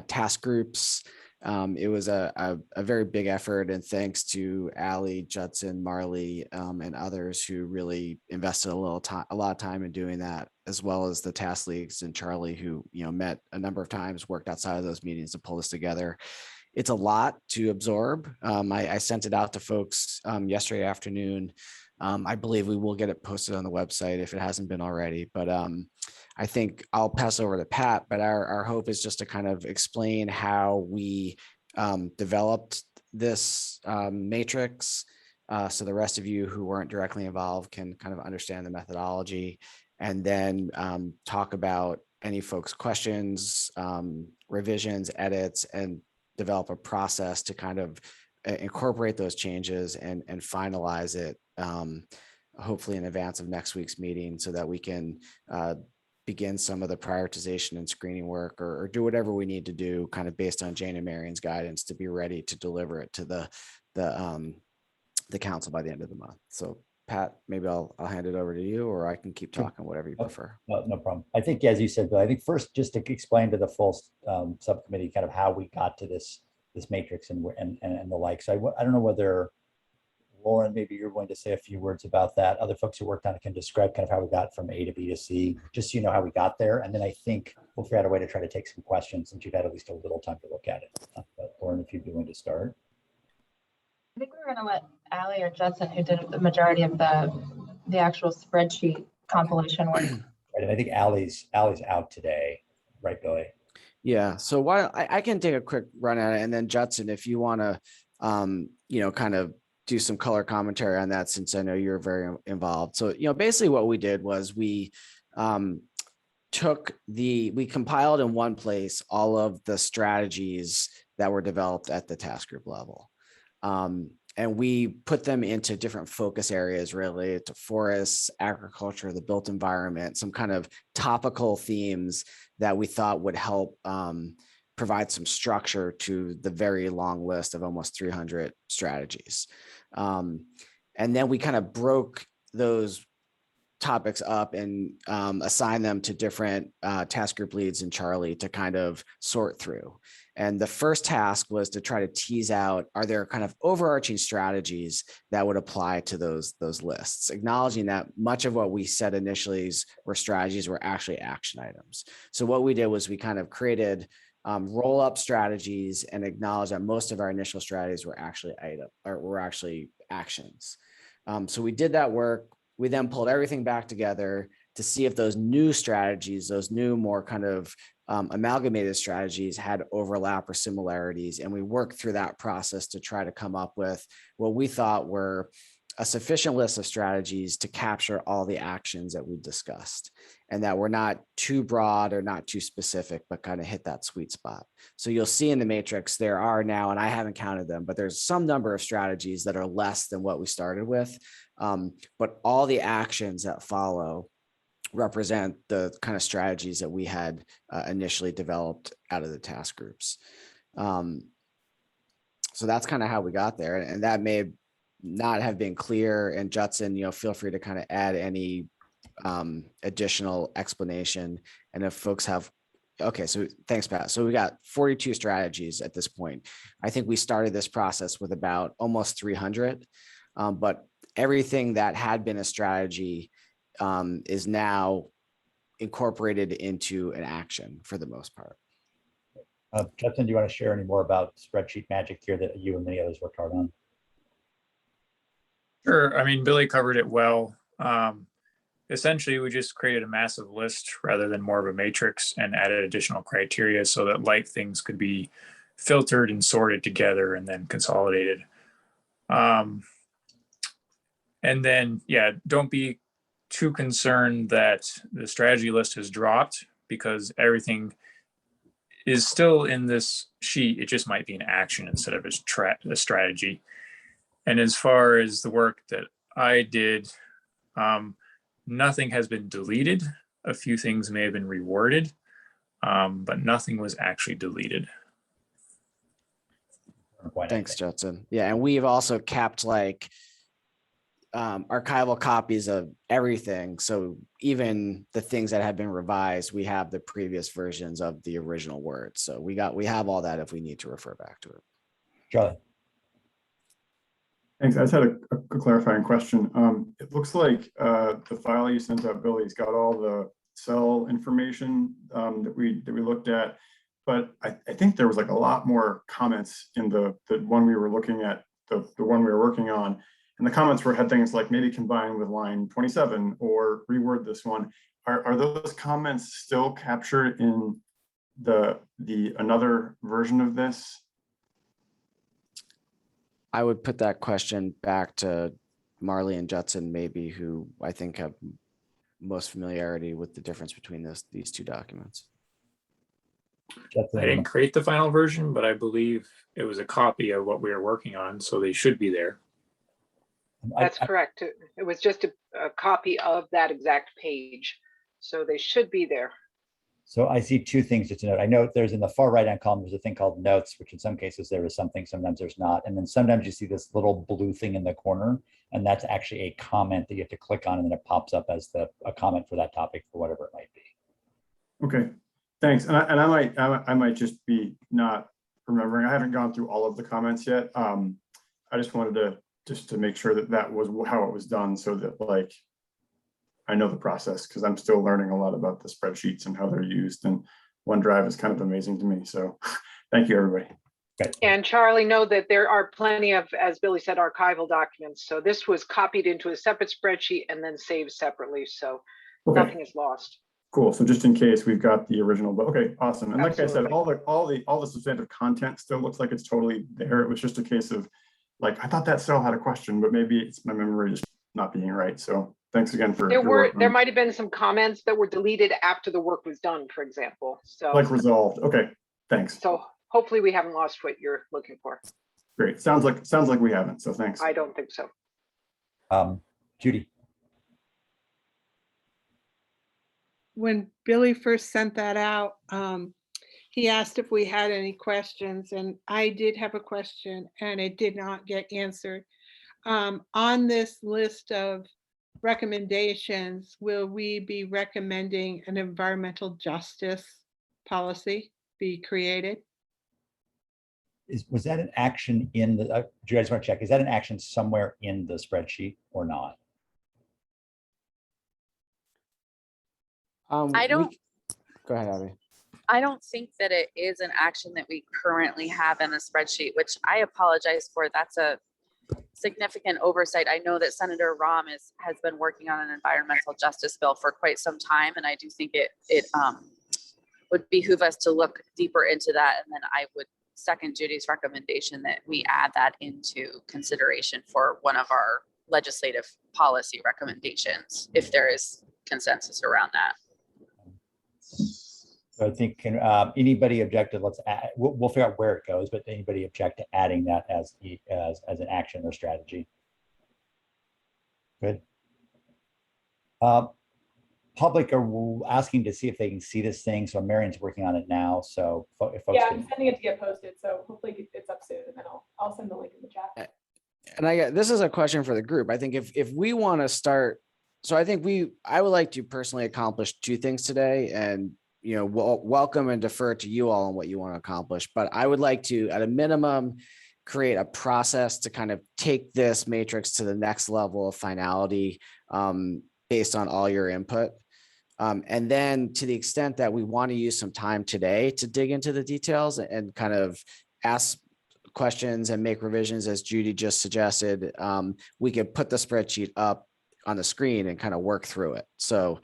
task groups. It was a very big effort, and thanks to Allie, Judson, Marley, and others who really invested a lot of time in doing that, as well as the task leagues and Charlie, who met a number of times, worked outside of those meetings to pull this together. It's a lot to absorb. I sent it out to folks yesterday afternoon. I believe we will get it posted on the website if it hasn't been already, but I think I'll pass over to Pat, but our hope is just to kind of explain how we developed this matrix, so the rest of you who weren't directly involved can kind of understand the methodology, and then talk about any folks' questions, revisions, edits, and develop a process to kind of incorporate those changes and finalize it, hopefully in advance of next week's meeting, so that we can begin some of the prioritization and screening work, or do whatever we need to do kind of based on Jane and Marion's guidance to be ready to deliver it to the council by the end of the month. So Pat, maybe I'll hand it over to you, or I can keep talking, whatever you prefer. No problem. I think, as you said, Bill, I think first, just to explain to the full subcommittee kind of how we got to this matrix and the like. So I don't know whether Lauren, maybe you're going to say a few words about that. Other folks who worked on it can describe kind of how we got from A to B to C, just so you know how we got there. And then I think we'll figure out a way to try to take some questions since you've had at least a little time to look at it. But Lauren, if you'd be willing to start. I think we're going to let Allie or Judson, who did the majority of the actual spreadsheet compilation work. Right, and I think Allie's out today, right, Billy? Yeah. So while I can take a quick run at it, and then Judson, if you want to, kind of do some color commentary on that, since I know you're very involved. So, basically what we did was we compiled in one place all of the strategies that were developed at the task group level. And we put them into different focus areas related to forests, agriculture, the built environment, some kind of topical themes that we thought would help provide some structure to the very long list of almost 300 strategies. And then we kind of broke those topics up and assign them to different task group leads and Charlie to kind of sort through. And the first task was to try to tease out, are there kind of overarching strategies that would apply to those lists, acknowledging that much of what we said initially were strategies were actually action items. So what we did was we kind of created roll up strategies and acknowledge that most of our initial strategies were actually actions. So we did that work. We then pulled everything back together to see if those new strategies, those new more kind of amalgamated strategies had overlap or similarities. And we worked through that process to try to come up with what we thought were a sufficient list of strategies to capture all the actions that we discussed, and that were not too broad or not too specific, but kind of hit that sweet spot. So you'll see in the matrix, there are now, and I haven't counted them, but there's some number of strategies that are less than what we started with. But all the actions that follow represent the kind of strategies that we had initially developed out of the task groups. So that's kind of how we got there. And that may not have been clear. And Judson, feel free to kind of add any additional explanation. And if folks have, okay, so thanks, Pat. So we got 42 strategies at this point. I think we started this process with about almost 300, but everything that had been a strategy is now incorporated into an action for the most part. Judson, do you want to share any more about spreadsheet magic here that you and many others worked hard on? Sure. I mean, Billy covered it well. Essentially, we just created a massive list rather than more of a matrix, and added additional criteria so that like things could be filtered and sorted together and then consolidated. And then, yeah, don't be too concerned that the strategy list has dropped, because everything is still in this sheet. It just might be an action instead of a strategy. And as far as the work that I did. Nothing has been deleted. A few things may have been reworded, but nothing was actually deleted. Thanks, Judson. Yeah, and we've also kept like archival copies of everything. So even the things that have been revised, we have the previous versions of the original words. So we have all that if we need to refer back to it. Charlie. Thanks. I just had a clarifying question. It looks like the file you sent out, Billy's got all the cell information that we looked at, but I think there was like a lot more comments in the one we were looking at, the one we were working on. And the comments had things like maybe combine with line 27 or reword this one. Are those comments still captured in the another version of this? I would put that question back to Marley and Judson, maybe, who I think have most familiarity with the difference between these two documents. I didn't create the final version, but I believe it was a copy of what we were working on, so they should be there. That's correct. It was just a copy of that exact page. So they should be there. So I see two things to note. I know there's in the far right hand column, there's a thing called notes, which in some cases there is something, sometimes there's not. And then sometimes you see this little blue thing in the corner, and that's actually a comment that you have to click on, and then it pops up as a comment for that topic for whatever it might be. Okay, thanks. And I might just be not remembering. I haven't gone through all of the comments yet. I just wanted to make sure that was how it was done, so that like I know the process, because I'm still learning a lot about the spreadsheets and how they're used, and OneDrive is kind of amazing to me. So thank you, everybody. And Charlie, know that there are plenty of, as Billy said, archival documents. So this was copied into a separate spreadsheet and then saved separately. So nothing is lost. Cool. So just in case, we've got the original, but okay, awesome. And like I said, all the substantive content still looks like it's totally there. It was just a case of like, I thought that cell had a question, but maybe it's my memory just not being right. So thanks again for there might have been some comments that were deleted after the work was done, for example. So like resolved. Okay, thanks. So hopefully we haven't lost what you're looking for. Great. Sounds like we haven't. So thanks. I don't think so. Judy. When Billy first sent that out, he asked if we had any questions, and I did have a question and it did not get answered. On this list of recommendations, will we be recommending an environmental justice policy be created? Was that an action in the, do you guys want to check, is that an action somewhere in the spreadsheet or not? Go ahead, Abby. I don't think that it is an action that we currently have in the spreadsheet, which I apologize for. That's a significant oversight. I know that Senator Rahm has been working on an environmental justice bill for quite some time, and I do think it would behoove us to look deeper into that. And then I would second Judy's recommendation that we add that into consideration for one of our legislative policy recommendations, if there is consensus around that. So I think, can anybody object to, let's add, we'll figure out where it goes, but anybody object to adding that as an action or strategy? Good. Public are asking to see if they can see this thing. So Marion's working on it now. So if folks I'm sending it to get posted. So hopefully it's up soon, and then I'll send the link in the chat. And this is a question for the group. I think if we want to start, so I think I would like to personally accomplish two things today, and welcome and defer to you all on what you want to accomplish. But I would like to, at a minimum, create a process to kind of take this matrix to the next level of finality based on all your input. And then to the extent that we want to use some time today to dig into the details and kind of ask questions and make revisions, as Judy just suggested, we could put the spreadsheet up on the screen and kind of work through it. So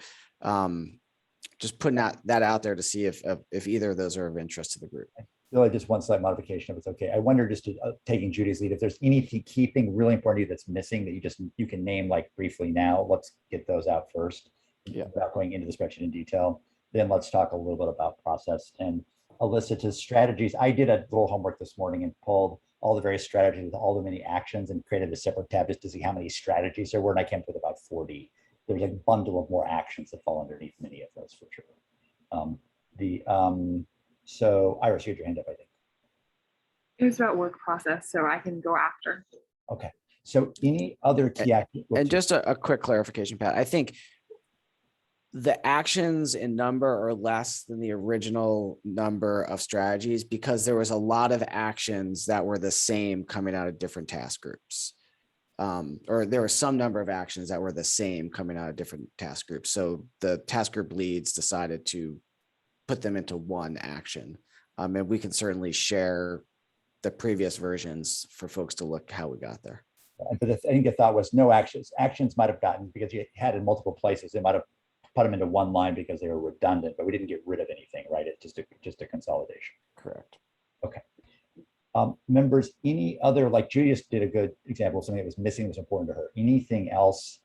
just putting that out there to see if either of those are of interest to the group. Really just one slight modification if it's okay. I wonder, just taking Judy's lead, if there's any key thing really important to you that's missing that you can name like briefly now. Let's get those out first, without going into the spreadsheet in detail. Then let's talk a little bit about process. And Alyssa, to strategies, I did a little homework this morning and pulled all the various strategies with all the many actions and created a separate tab just to see how many strategies there were. And I came up with about 40. There's a bundle of more actions that fall underneath many of those for sure. So Iris, you had your hand up, I think. It was about work process, so I can go after. Okay. So any other key actions? And just a quick clarification, Pat, I think the actions in number are less than the original number of strategies because there was a lot of actions that were the same coming out of different task groups. Or there were some number of actions that were the same coming out of different task groups. So the task group leads decided to put them into one action. And we can certainly share the previous versions for folks to look how we got there. But I think the thought was no actions. Actions might have gotten, because you had in multiple places, they might have put them into one line because they were redundant, but we didn't get rid of anything, right? It's just a consolidation. Correct. Okay. Members, any other, like Julius did a good example of something that was missing that was important to her. Anything else,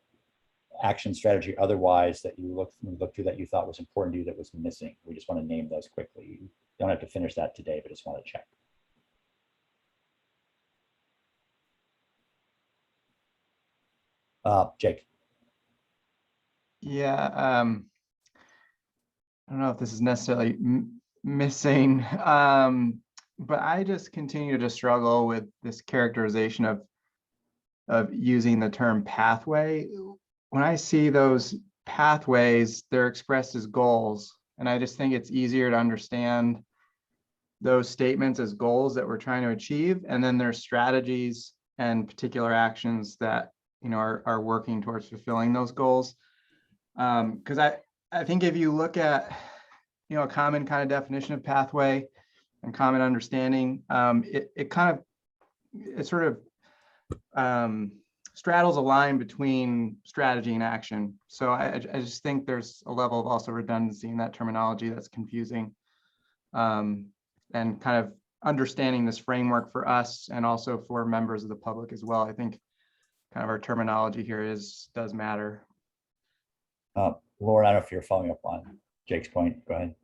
action strategy otherwise, that you looked through that you thought was important to you that was missing? We just want to name those quickly. You don't have to finish that today, but just want to check. Jake. Yeah, I don't know if this is necessarily missing, but I just continue to struggle with this characterization of using the term pathway. When I see those pathways, they're expressed as goals, and I just think it's easier to understand those statements as goals that we're trying to achieve, and then there's strategies and particular actions that are working towards fulfilling those goals. Because I think if you look at a common kind of definition of pathway and common understanding, it sort of straddles a line between strategy and action. So I just think there's a level of also redundancy in that terminology that's confusing, and kind of understanding this framework for us and also for members of the public as well. I think kind of our terminology here does matter. Laura, I don't know if you're following up on Jake's point. Go ahead.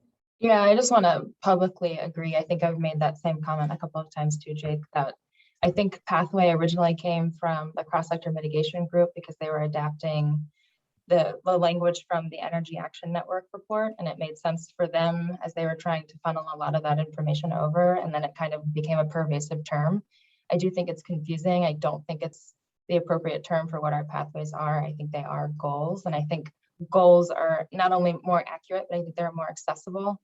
Yeah, I just want to publicly agree. I think I've made that same comment a couple of times too, Jake, that I think pathway originally came from the cross-sector mitigation group because they were adapting the language from the Energy Action Network report, and it made sense for them as they were trying to funnel a lot of that information over, and then it kind of became a pervasive term. I do think it's confusing. I don't think it's the appropriate term for what our pathways are. I think they are goals, and I think goals are not only more accurate, but I think they're more accessible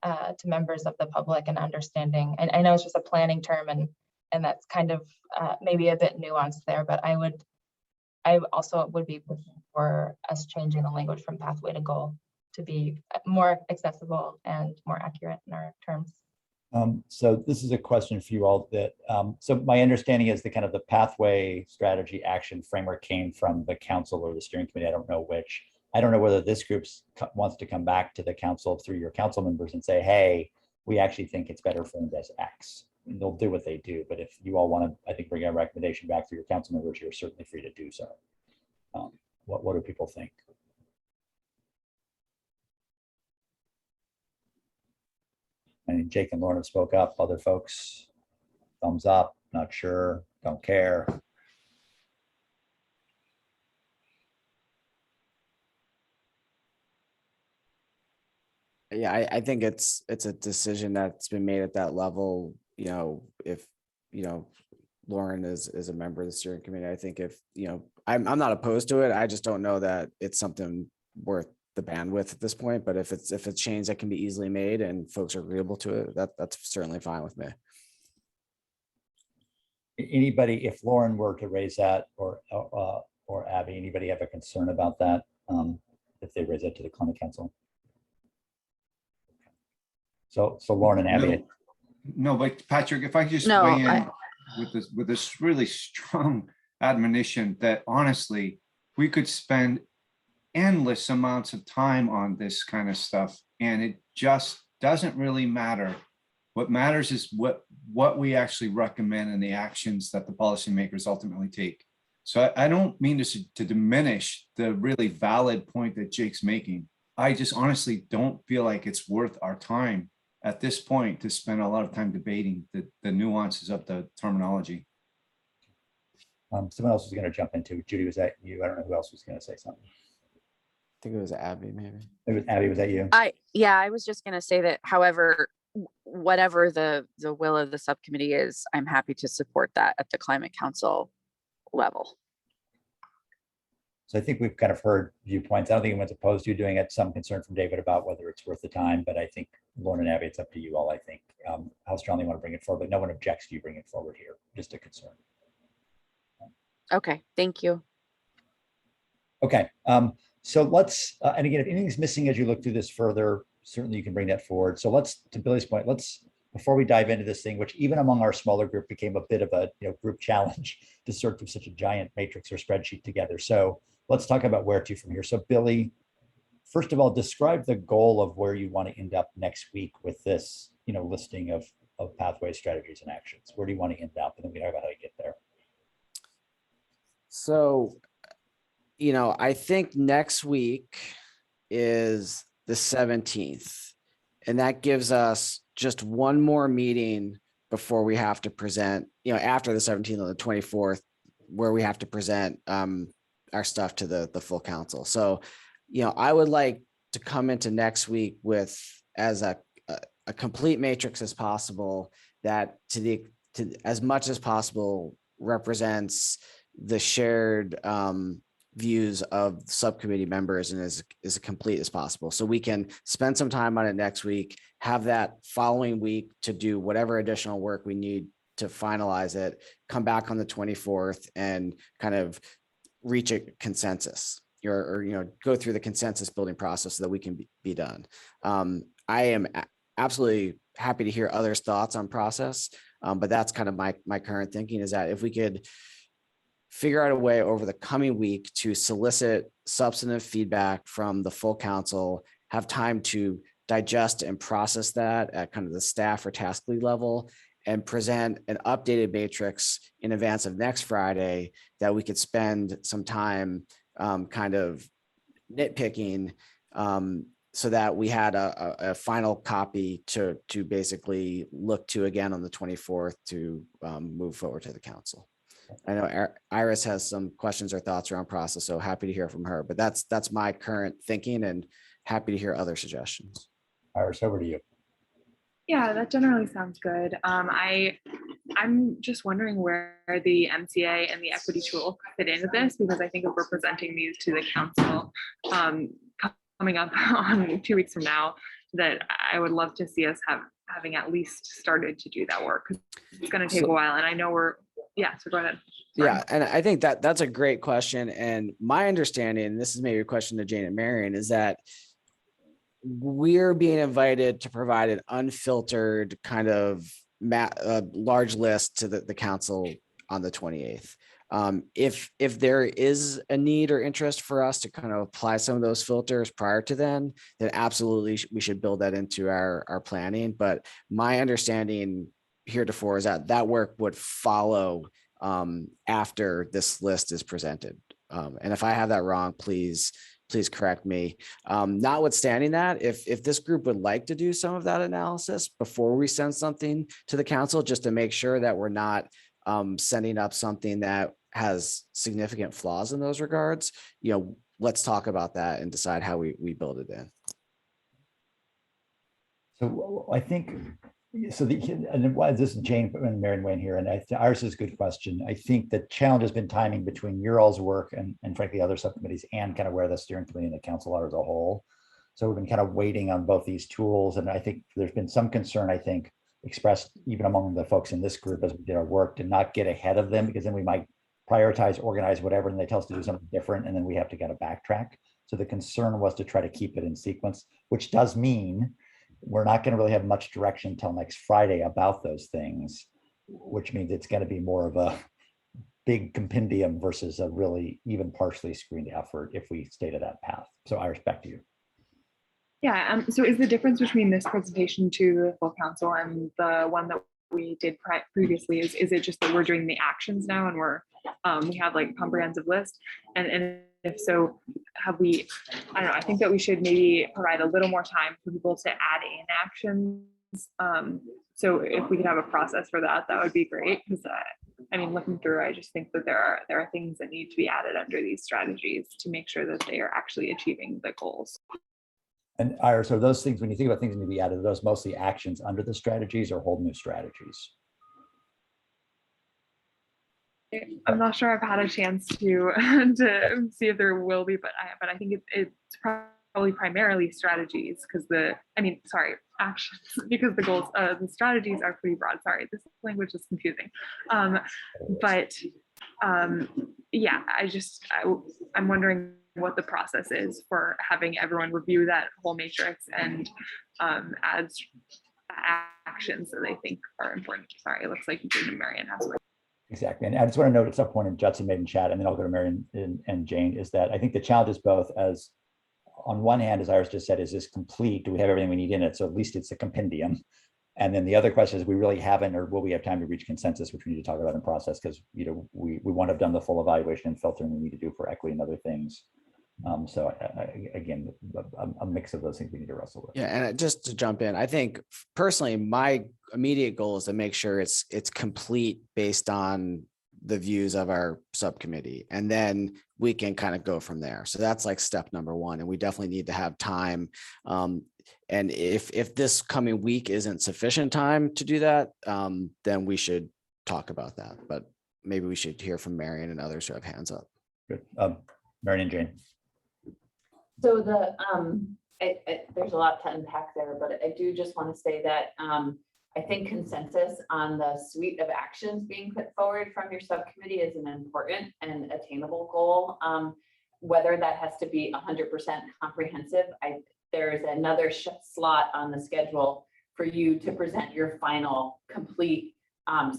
to members of the public and understanding. And I know it's just a planning term, and that's kind of maybe a bit nuanced there, but I also would be pushing for us changing the language from pathway to goal to be more accessible and more accurate in our terms. So this is a question for you all that, so my understanding is the kind of the pathway strategy action framework came from the council or the steering committee. I don't know which. I don't know whether this group wants to come back to the council through your council members and say, hey, we actually think it's better framed as X. And they'll do what they do. But if you all want to, I think, bring a recommendation back through your council members, you're certainly free to do so. What do people think? I mean, Jake and Lauren spoke up. Other folks, thumbs up, not sure, don't care. Yeah, I think it's a decision that's been made at that level. If Lauren is a member of the steering committee, I think if I'm not opposed to it. I just don't know that it's something worth the bandwidth at this point. But if it's a change that can be easily made and folks are agreeable to it, that's certainly fine with me. Anybody, if Lauren were to raise that, or Abby, anybody have a concern about that? If they raise it to the climate council? So Lauren and Abby. No, but Patrick, if I could just weigh in with this really strong admonition that honestly, we could spend endless amounts of time on this kind of stuff, and it just doesn't really matter. What matters is what we actually recommend and the actions that the policymakers ultimately take. So I don't mean to diminish the really valid point that Jake's making. I just honestly don't feel like it's worth our time at this point to spend a lot of time debating the nuances of the terminology. Someone else was going to jump into. Judy, was that you? I don't know who else was going to say something. I think it was Abby, maybe. It was Abby. Was that you? Yeah, I was just gonna say that, however, whatever the will of the subcommittee is, I'm happy to support that at the Climate Council level. So I think we've kind of heard viewpoints. I don't think anyone's opposed to doing it. Some concern from David about whether it's worth the time, but I think Lauren and Abby, it's up to you all. I think how strongly you want to bring it forward, but no one objects to you bringing it forward here. Just a concern. Okay, thank you. Okay, so let's, and again, if anything's missing as you look through this further, certainly you can bring that forward. So let's, to Billy's point, let's, before we dive into this thing, which even among our smaller group became a bit of a group challenge to sort through such a giant matrix or spreadsheet together. So let's talk about where to from here. So Billy, first of all, describe the goal of where you want to end up next week with this, listing of pathways, strategies, and actions. Where do you want to end up? And then we talk about how you get there. So, I think next week is the 17th, and that gives us just one more meeting before we have to present, after the 17th on the 24th, where we have to present our stuff to the full council. So, I would like to come into next week with as a complete matrix as possible that to as much as possible represents the shared views of subcommittee members and is as complete as possible. So we can spend some time on it next week, have that following week to do whatever additional work we need to finalize it, come back on the 24th and kind of reach a consensus or go through the consensus building process so that we can be done. I am absolutely happy to hear others' thoughts on process, but that's kind of my current thinking is that if we could figure out a way over the coming week to solicit substantive feedback from the full council, have time to digest and process that at kind of the staff or task lead level, and present an updated matrix in advance of next Friday that we could spend some time kind of nitpicking so that we had a final copy to basically look to again on the 24th to move forward to the council. I know Iris has some questions or thoughts around process, so happy to hear from her, but that's my current thinking and happy to hear other suggestions. Iris, over to you. Yeah, that generally sounds good. I'm just wondering where the MCA and the equity tool fit into this, because I think if we're presenting these to the council coming up on 2 weeks from now, that I would love to see us having at least started to do that work, because it's going to take a while. And I know so go ahead. Sorry. Yeah, and I think that's a great question. And my understanding, and this is maybe a question to Jane and Marion, is that we're being invited to provide an unfiltered kind of large list to the council on the 28th. If there is a need or interest for us to kind of apply some of those filters prior to then absolutely we should build that into our planning. But my understanding heretofore is that work would follow after this list is presented. And if I have that wrong, please correct me. Notwithstanding that, if this group would like to do some of that analysis before we send something to the council, just to make sure that we're not sending up something that has significant flaws in those regards, let's talk about that and decide how we build it in. So I think, and why this is Jane and Marion Wayne here, and Iris is a good question. I think the challenge has been timing between your all's work and frankly other subcommittees and kind of where the steering committee and the council are as a whole. So we've been kind of waiting on both these tools, and I think there's been some concern, I think, expressed even among the folks in this group as we did our work to not get ahead of them, because then we might prioritize, organize, whatever, and they tell us to do something different, and then we have to kind of backtrack. So the concern was to try to keep it in sequence, which does mean we're not going to really have much direction until next Friday about those things, which means it's going to be more of a big compendium versus a really even partially screened effort if we stay to that path. So Iris, back to you. Yeah, so is the difference between this presentation to the full council and the one that we did previously, is it just that we're doing the actions now and we have like a comprehensive list? And if so, have we, I don't know, I think that we should maybe provide a little more time for people to add in actions So if we could have a process for that, that would be great. Because I mean, looking through, I just think that there are things that need to be added under these strategies to make sure that they are actually achieving the goals. And Ira, so those things, when you think about things that need to be added, are those mostly actions under the strategies or whole new strategies? I'm not sure I've had a chance to to see if there will be, but I think it's probably primarily strategies because actions because the goals, the strategies are pretty broad. Sorry, this language is confusing. Yeah, I'm wondering what the process is for having everyone review that whole matrix and add actions that they think are important. Sorry, it looks like Jane and Marion has one. Exactly. And I just want to note at some point in Judson made in chat, and then I'll go to Marion and Jane, is that I think the challenge is both as on one hand, as Iris just said, is this complete? Do we have everything we need in it? So at least it's a compendium. And then the other question is, we really haven't, or will we have time to reach consensus, which we need to talk about in process, because we want to have done the full evaluation and filtering we need to do for equity and other things. So again, a mix of those things we need to wrestle with. Yeah, and just to jump in, I think personally, my immediate goal is to make sure it's complete based on the views of our subcommittee, and then we can kind of go from there. So that's like step number one, and we definitely need to have time. And if this coming week isn't sufficient time to do that, then we should talk about that. But maybe we should hear from Marion and others who have hands up. Good. Marion and Jane. So there's a lot to unpack there, but I do just want to say that I think consensus on the suite of actions being put forward from your subcommittee is an important and attainable goal. Whether that has to be 100% comprehensive, there's another slot on the schedule for you to present your final complete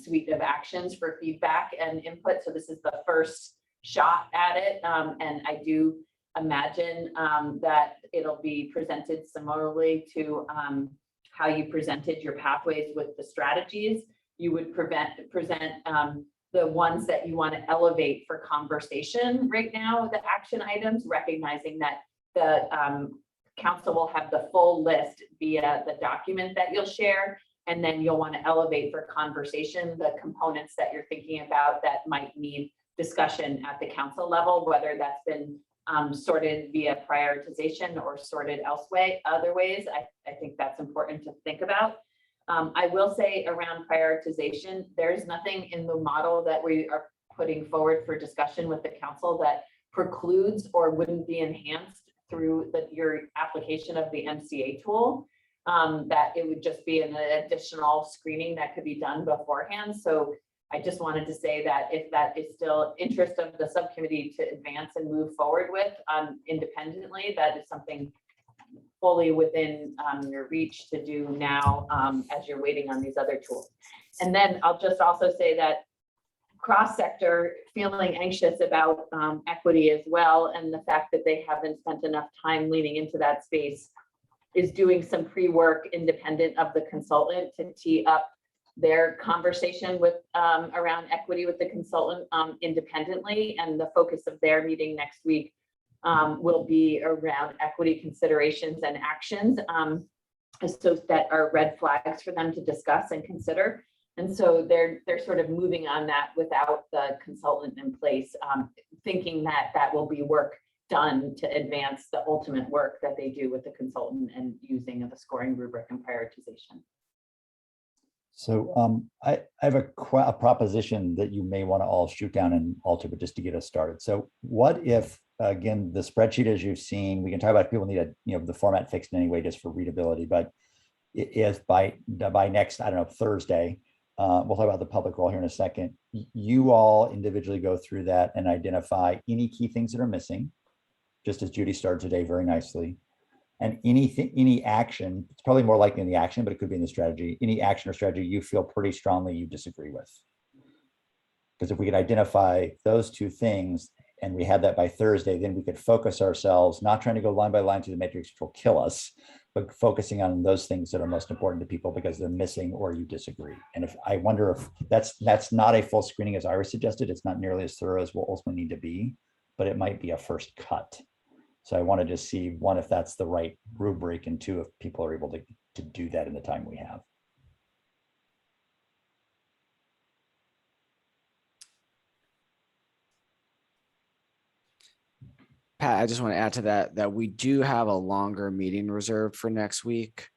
suite of actions for feedback and input. So this is the first shot at it, and I do imagine that it'll be presented similarly to how you presented your pathways with the strategies. You would present the ones that you want to elevate for conversation right now, the action items, recognizing that the council will have the full list via the document that you'll share, and then you'll want to elevate for conversation the components that you're thinking about that might need discussion at the council level, whether that's been sorted via prioritization or sorted other ways. I think that's important to think about. I will say around prioritization, there's nothing in the model that we are putting forward for discussion with the council that precludes or wouldn't be enhanced through your application of the MCA tool, that it would just be an additional screening that could be done beforehand. So I just wanted to say that if that is still interest of the subcommittee to advance and move forward with independently, that is something fully within your reach to do now as you're waiting on these other tools. And then I'll just also say that cross-sector feeling anxious about equity as well, and the fact that they haven't spent enough time leaning into that space is doing some pre-work independent of the consultant to tee up their conversation with around equity with the consultant independently, and the focus of their meeting next week will be around equity considerations and actions so that are red flags for them to discuss and consider. And so they're sort of moving on that without the consultant in place, thinking that that will be work done to advance the ultimate work that they do with the consultant and using of the scoring rubric and prioritization. So I have a proposition that you may want to all shoot down and alter, but just to get us started. So what if, again, the spreadsheet, as you've seen, we can talk about if people need the format fixed in any way just for readability, but if by next, I don't know, Thursday, we'll talk about the public role here in a second, you all individually go through that and identify any key things that are missing, just as Judy started today very nicely. And any action, it's probably more likely in the action, but it could be in the strategy, any action or strategy you feel pretty strongly you disagree with. Because if we could identify those two things and we had that by Thursday, then we could focus ourselves, not trying to go line by line through the matrix, which will kill us, but focusing on those things that are most important to people because they're missing or you disagree. And if I wonder if that's not a full screening as Iris suggested, it's not nearly as thorough as we'll ultimately need to be, but it might be a first cut. So I want to just see, one, if that's the right rubric, and two, if people are able to to do that in the time we have. Pat, I just want to add to that we do have a longer meeting reserved for next week.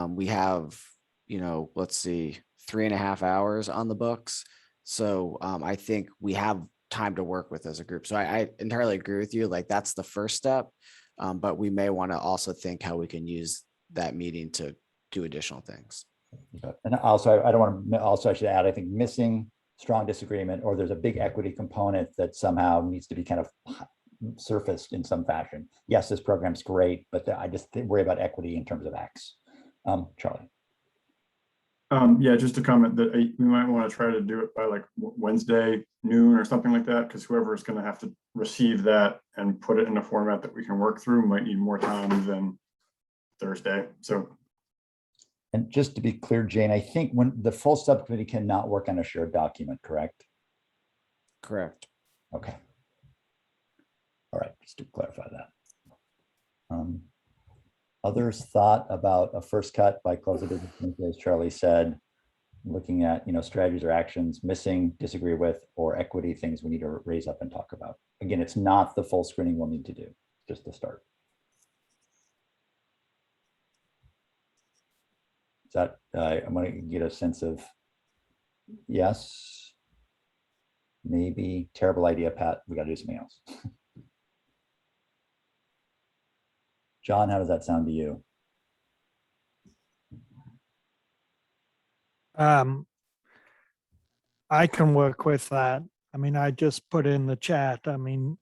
We have, let's see, 3.5 hours on the books. So I think we have time to work with as a group. So I entirely agree with you. Like that's the first step. But we may want to also think how we can use that meeting to do additional things. And also, I don't want to, also I should add, I think missing strong disagreement, or there's a big equity component that somehow needs to be kind of surfaced in some fashion. Yes, this program's great, but I just worry about equity in terms of X. Charlie. Yeah, just a comment that we might want to try to do it by like Wednesday noon or something like that, because whoever is going to have to receive that and put it in a format that we can work through might need more time than Thursday. So. And just to be clear, Jane, I think when the full subcommittee cannot work on a shared document, correct? Correct. Okay. All right, just to clarify that. Others thought about a first cut by close of business, as Charlie said, looking at strategies or actions missing, disagree with, or equity things we need to raise up and talk about. Again, it's not the full screening we'll need to do, just to start. Is that I'm going to get a sense of yes, maybe, terrible idea, Pat. We got to do something else. John, how does that sound to you? I can work with that. I mean, I just put in the chat. I mean,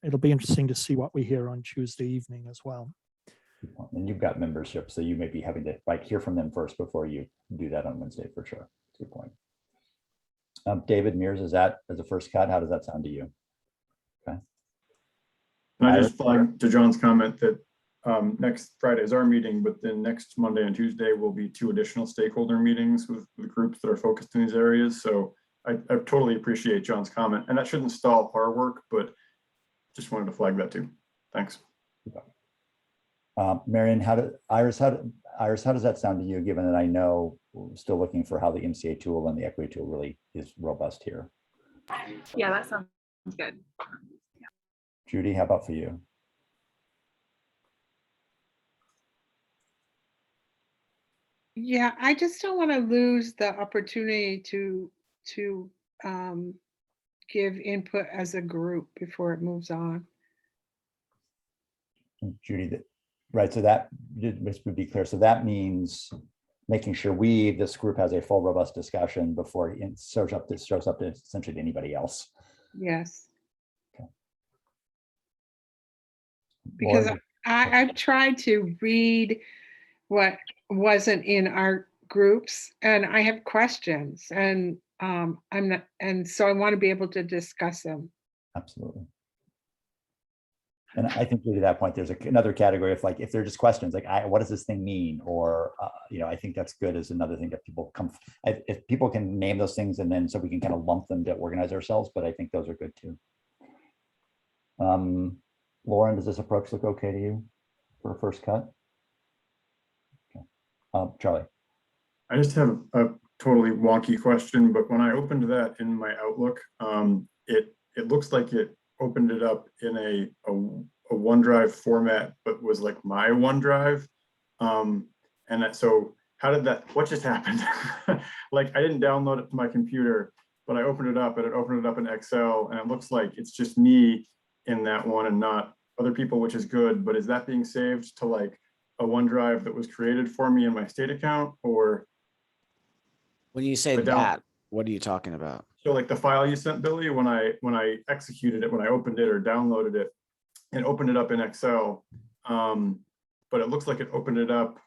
it'll be interesting to see what we hear on Tuesday evening as well. And you've got membership, so you may be having to hear from them first before you do that on Wednesday for sure. Good point. David Mears, is that as a first cut? How does that sound to you? Okay. And I just flagged to John's comment that next Friday is our meeting, but then next Monday and Tuesday will be 2 additional stakeholder meetings with groups that are focused in these areas. So I totally appreciate John's comment, and that shouldn't stall our work, but just wanted to flag that too. Thanks. Marion, Iris, how does that sound to you, given that I know we're still looking for how the MCA tool and the equity tool really is robust here? Yeah, that sounds good. Yeah. Judy, how about for you? Yeah, I just don't want to lose the opportunity to give input as a group before it moves on. Judy, right, so that just would be clear. So that means making sure this group has a full, robust discussion before it shows up to essentially to anybody else. Yes. Okay. Because I've tried to read what wasn't in our groups, and I have questions, and so I want to be able to discuss them. Absolutely. And I think to that point, there's another category of if they're just questions what does this thing mean? Or, I think that's good as another thing that people if people can name those things, and then so we can kind of lump them to organize ourselves, but I think those are good too. Lauren, does this approach look okay to you for a first cut? Okay. Charlie. I just have a totally wonky question, but when I opened that in my Outlook, it looks like it opened it up in a OneDrive format, but was like my OneDrive. So how did what just happened? I didn't download it to my computer, but I opened it up and it opened it up in Excel, and it looks like it's just me in that one and not other people, which is good. But is that being saved to a OneDrive that was created for me in my state account? Or when you say that, what are you talking about? So the file you sent, Billy, when I executed it, when I opened it or downloaded it, and opened it up in Excel, but it looks like it opened it up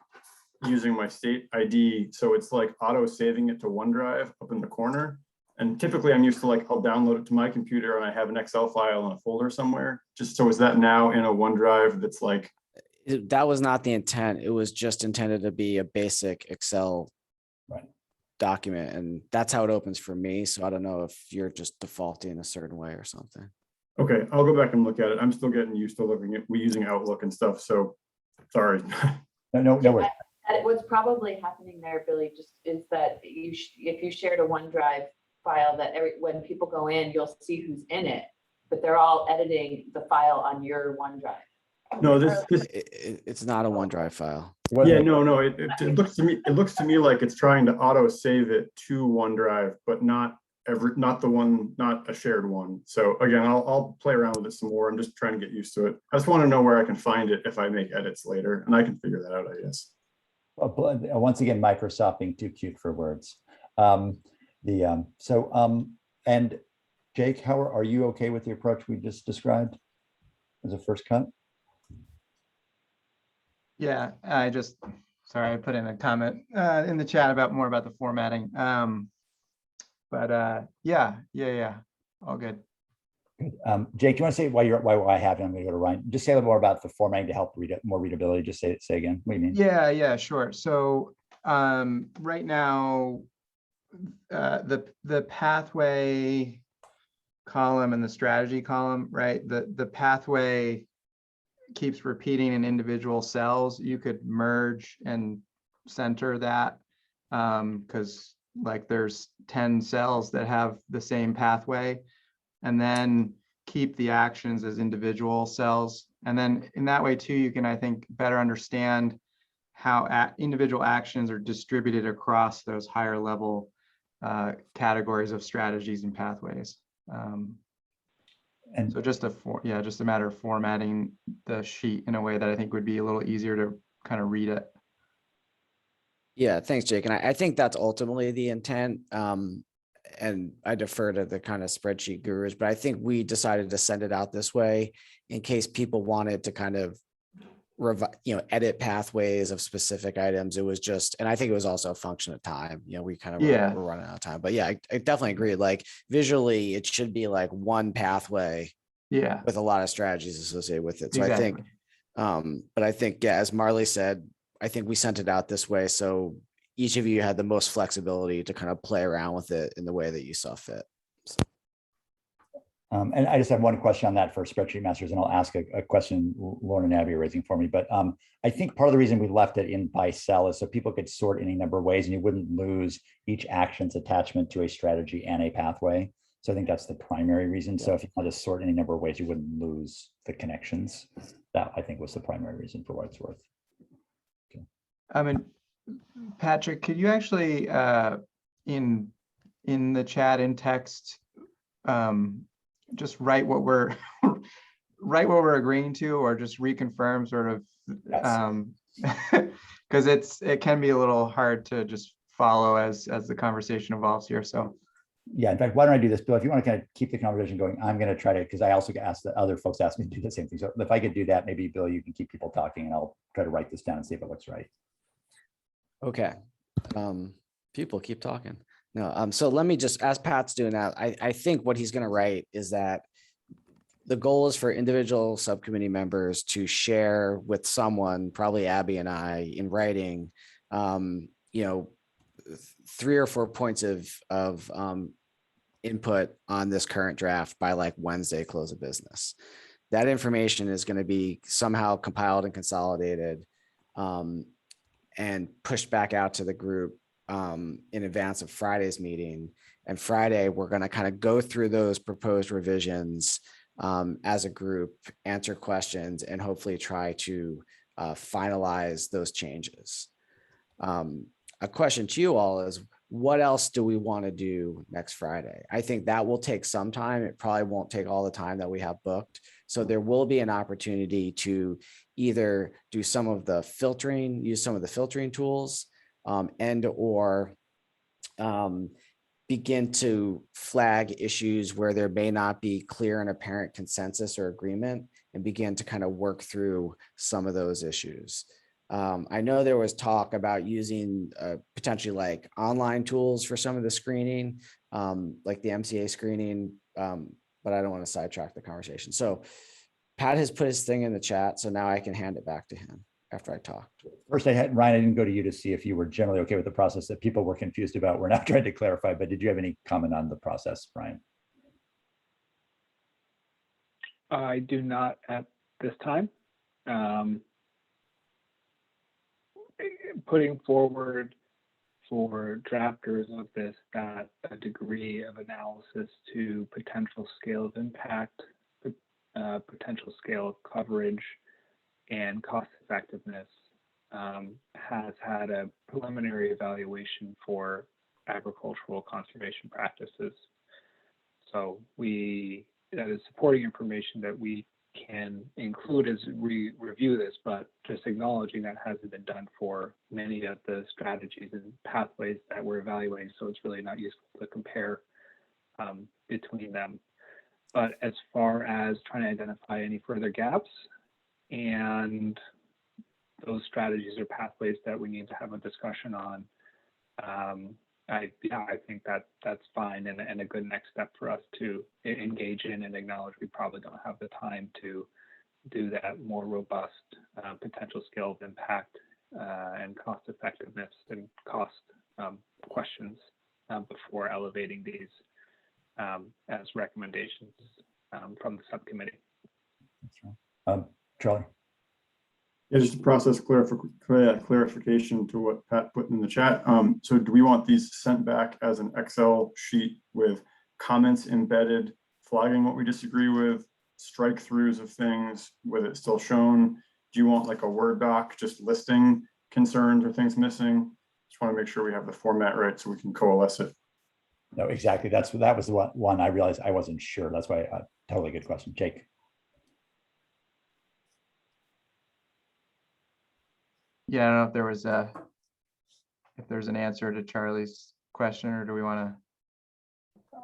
using my state ID. So it's auto saving it to OneDrive up in the corner. And typically I'm used to I'll download it to my computer and I have an Excel file in a folder somewhere. So is that now in a OneDrive that's that was not the intent. It was just intended to be a basic Excel document, and that's how it opens for me. So I don't know if you're just defaulting a certain way or something. Okay, I'll go back and look at it. I'm still getting used to using Outlook and stuff. So sorry. No worries. What's probably happening there, Billy, just is that if you shared a OneDrive file that when people go in, you'll see who's in it, but they're all editing the file on your OneDrive. No, It's not a OneDrive file. yeah, no, it looks to me like it's trying to auto save it to OneDrive, but not a shared one. So again, I'll play around with it some more. I'm just trying to get used to it. I just want to know where I can find it if I make edits later, and I can figure that out, I guess. Once again, Microsoft being too cute for words. And Jake, how are you okay with the approach we just described as a first cut? Yeah, sorry, I put in a comment in the chat about more about the formatting. Yeah, all good. Jake, do you want to say why I have it? I'm going to go to Ryan. Just say a little more about the formatting to help read it, more readability. Just say again. What do you mean? Yeah, sure. So right now, the pathway column and the strategy column, right? The pathway keeps repeating in individual cells. You could merge and center that because like there's 10 cells that have the same pathway, and then keep the actions as individual cells. And then in that way too, you can, I think, better understand how individual actions are distributed across those higher level categories of strategies and pathways. And so just a matter of formatting the sheet in a way that I think would be a little easier to kind of read it. Yeah, thanks, Jake. And I think that's ultimately the intent. And I defer to the kind of spreadsheet gurus, but I think we decided to send it out this way in case people wanted to kind of edit pathways of specific items. It was just, and I think it was also a function of time. We kind of were running out of time. But yeah, I definitely agree. Like visually, it should be like one pathway. Yeah. With a lot of strategies associated with it. So exactly. I think, but I think, yeah, as Marley said, I think we sent it out this way so each of you had the most flexibility to kind of play around with it in the way that you saw fit. So. And I just have one question on that for Spreadsheet Masters, and I'll ask a question Lauren and Abby are raising for me. But I think part of the reason we left it in by cell is so people could sort any number of ways and you wouldn't lose each action's attachment to a strategy and a pathway. So I think that's the primary reason. So if you want to sort any number of ways, you wouldn't lose the connections. That I think was the primary reason for what it's worth. Okay. I mean, Patrick, could you actually in the chat in text just write what we're agreeing to, or just reconfirm sort of because it can be a little hard to just follow as the conversation evolves here. So yeah, in fact, why don't I do this, Bill? If you want to kind of keep the conversation going, I'm going to try to, because I also asked the other folks asked me to do the same thing. So if I could do that, maybe Bill, you can keep people talking and I'll try to write this down and see if it looks right. Okay. People keep talking. No, so let me just, as Pat's doing that, I think what he's going to write is that the goal is for individual subcommittee members to share with someone, probably Abby and I, in writing, 3 or 4 points of input on this current draft by like Wednesday close of business. That information is going to be somehow compiled and consolidated and pushed back out to the group in advance of Friday's meeting. And Friday, we're going to kind of go through those proposed revisions as a group, answer questions, and hopefully try to finalize those changes. A question to you all is, what else do we want to do next Friday? I think that will take some time. It probably won't take all the time that we have booked. So there will be an opportunity to either do some of the filtering, use some of the filtering tools, and or begin to flag issues where there may not be clear and apparent consensus or agreement, and begin to kind of work through some of those issues. I know there was talk about using potentially like online tools for some of the screening, like the MCA screening, but I don't want to sidetrack the conversation. So Pat has put his thing in the chat, so now I can hand it back to him after I talked. First, Ryan, I didn't go to you to see if you were generally okay with the process that people were confused about. We're not trying to clarify, but did you have any comment on the process, Ryan? I do not at this time. putting forward for drafters of this that a degree of analysis to potential scale of impact, potential scale of coverage, and cost effectiveness has had a preliminary evaluation for agricultural conservation practices. So that is supporting information that we can include as we review this, but just acknowledging that hasn't been done for many of the strategies and pathways that we're evaluating. So it's really not useful to compare between them. But as far as trying to identify any further gaps and those strategies or pathways that we need to have a discussion on, I think that's fine and a good next step for us to engage in and acknowledge we probably don't have the time to do that more robust potential scale of impact and cost effectiveness and cost questions before elevating these as recommendations from the subcommittee. Charlie. Yeah, just a process clarification to what Pat put in the chat. So do we want these sent back as an Excel sheet with comments embedded, flagging what we disagree with, strike throughs of things with it still shown? Do you want like a Word doc just listing concerns or things missing? Just want to make sure we have the format right so we can coalesce it. No, exactly. That was the one I realized I wasn't sure. That's why totally good question. Jake. Yeah, I don't know if there's an answer to Charlie's question, or do we want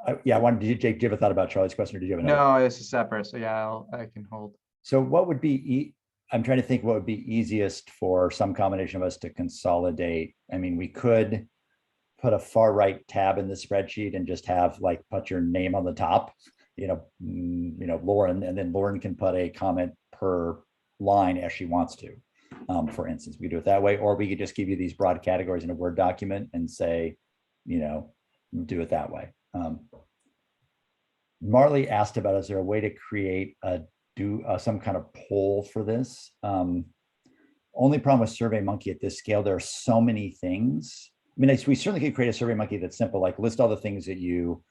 to? Yeah, Jake, do you have a thought about Charlie's question, or did you have another? No, this is separate. So yeah, I can hold. So what would be, I'm trying to think what would be easiest for some combination of us to consolidate. I mean, we could put a far right tab in the spreadsheet and just have like, put your name on the top, Lauren, and then Lauren can put a comment per line as she wants to. For instance, we could do it that way, or we could just give you these broad categories in a Word document and say, do it that way. Marley asked about, is there a way to create some kind of poll for this? Only problem with SurveyMonkey at this scale, there are so many things. I mean, we certainly could create a SurveyMonkey that's simple, like list all the things that you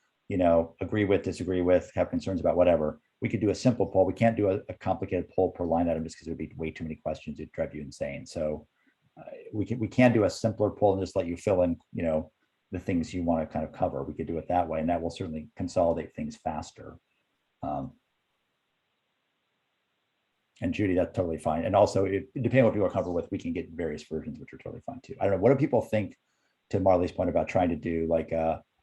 agree with, disagree with, have concerns about, whatever. We could do a simple poll. We can't do a complicated poll per line item just because it would be way too many questions. It'd drive you insane. So we can do a simpler poll and just let you fill in, the things you want to kind of cover. We could do it that way, and that will certainly consolidate things faster. And Judy, that's totally fine. And also, depending on what people are comfortable with, we can get various versions, which are totally fine too. I don't know. What do people think, to Marley's point about trying to do like,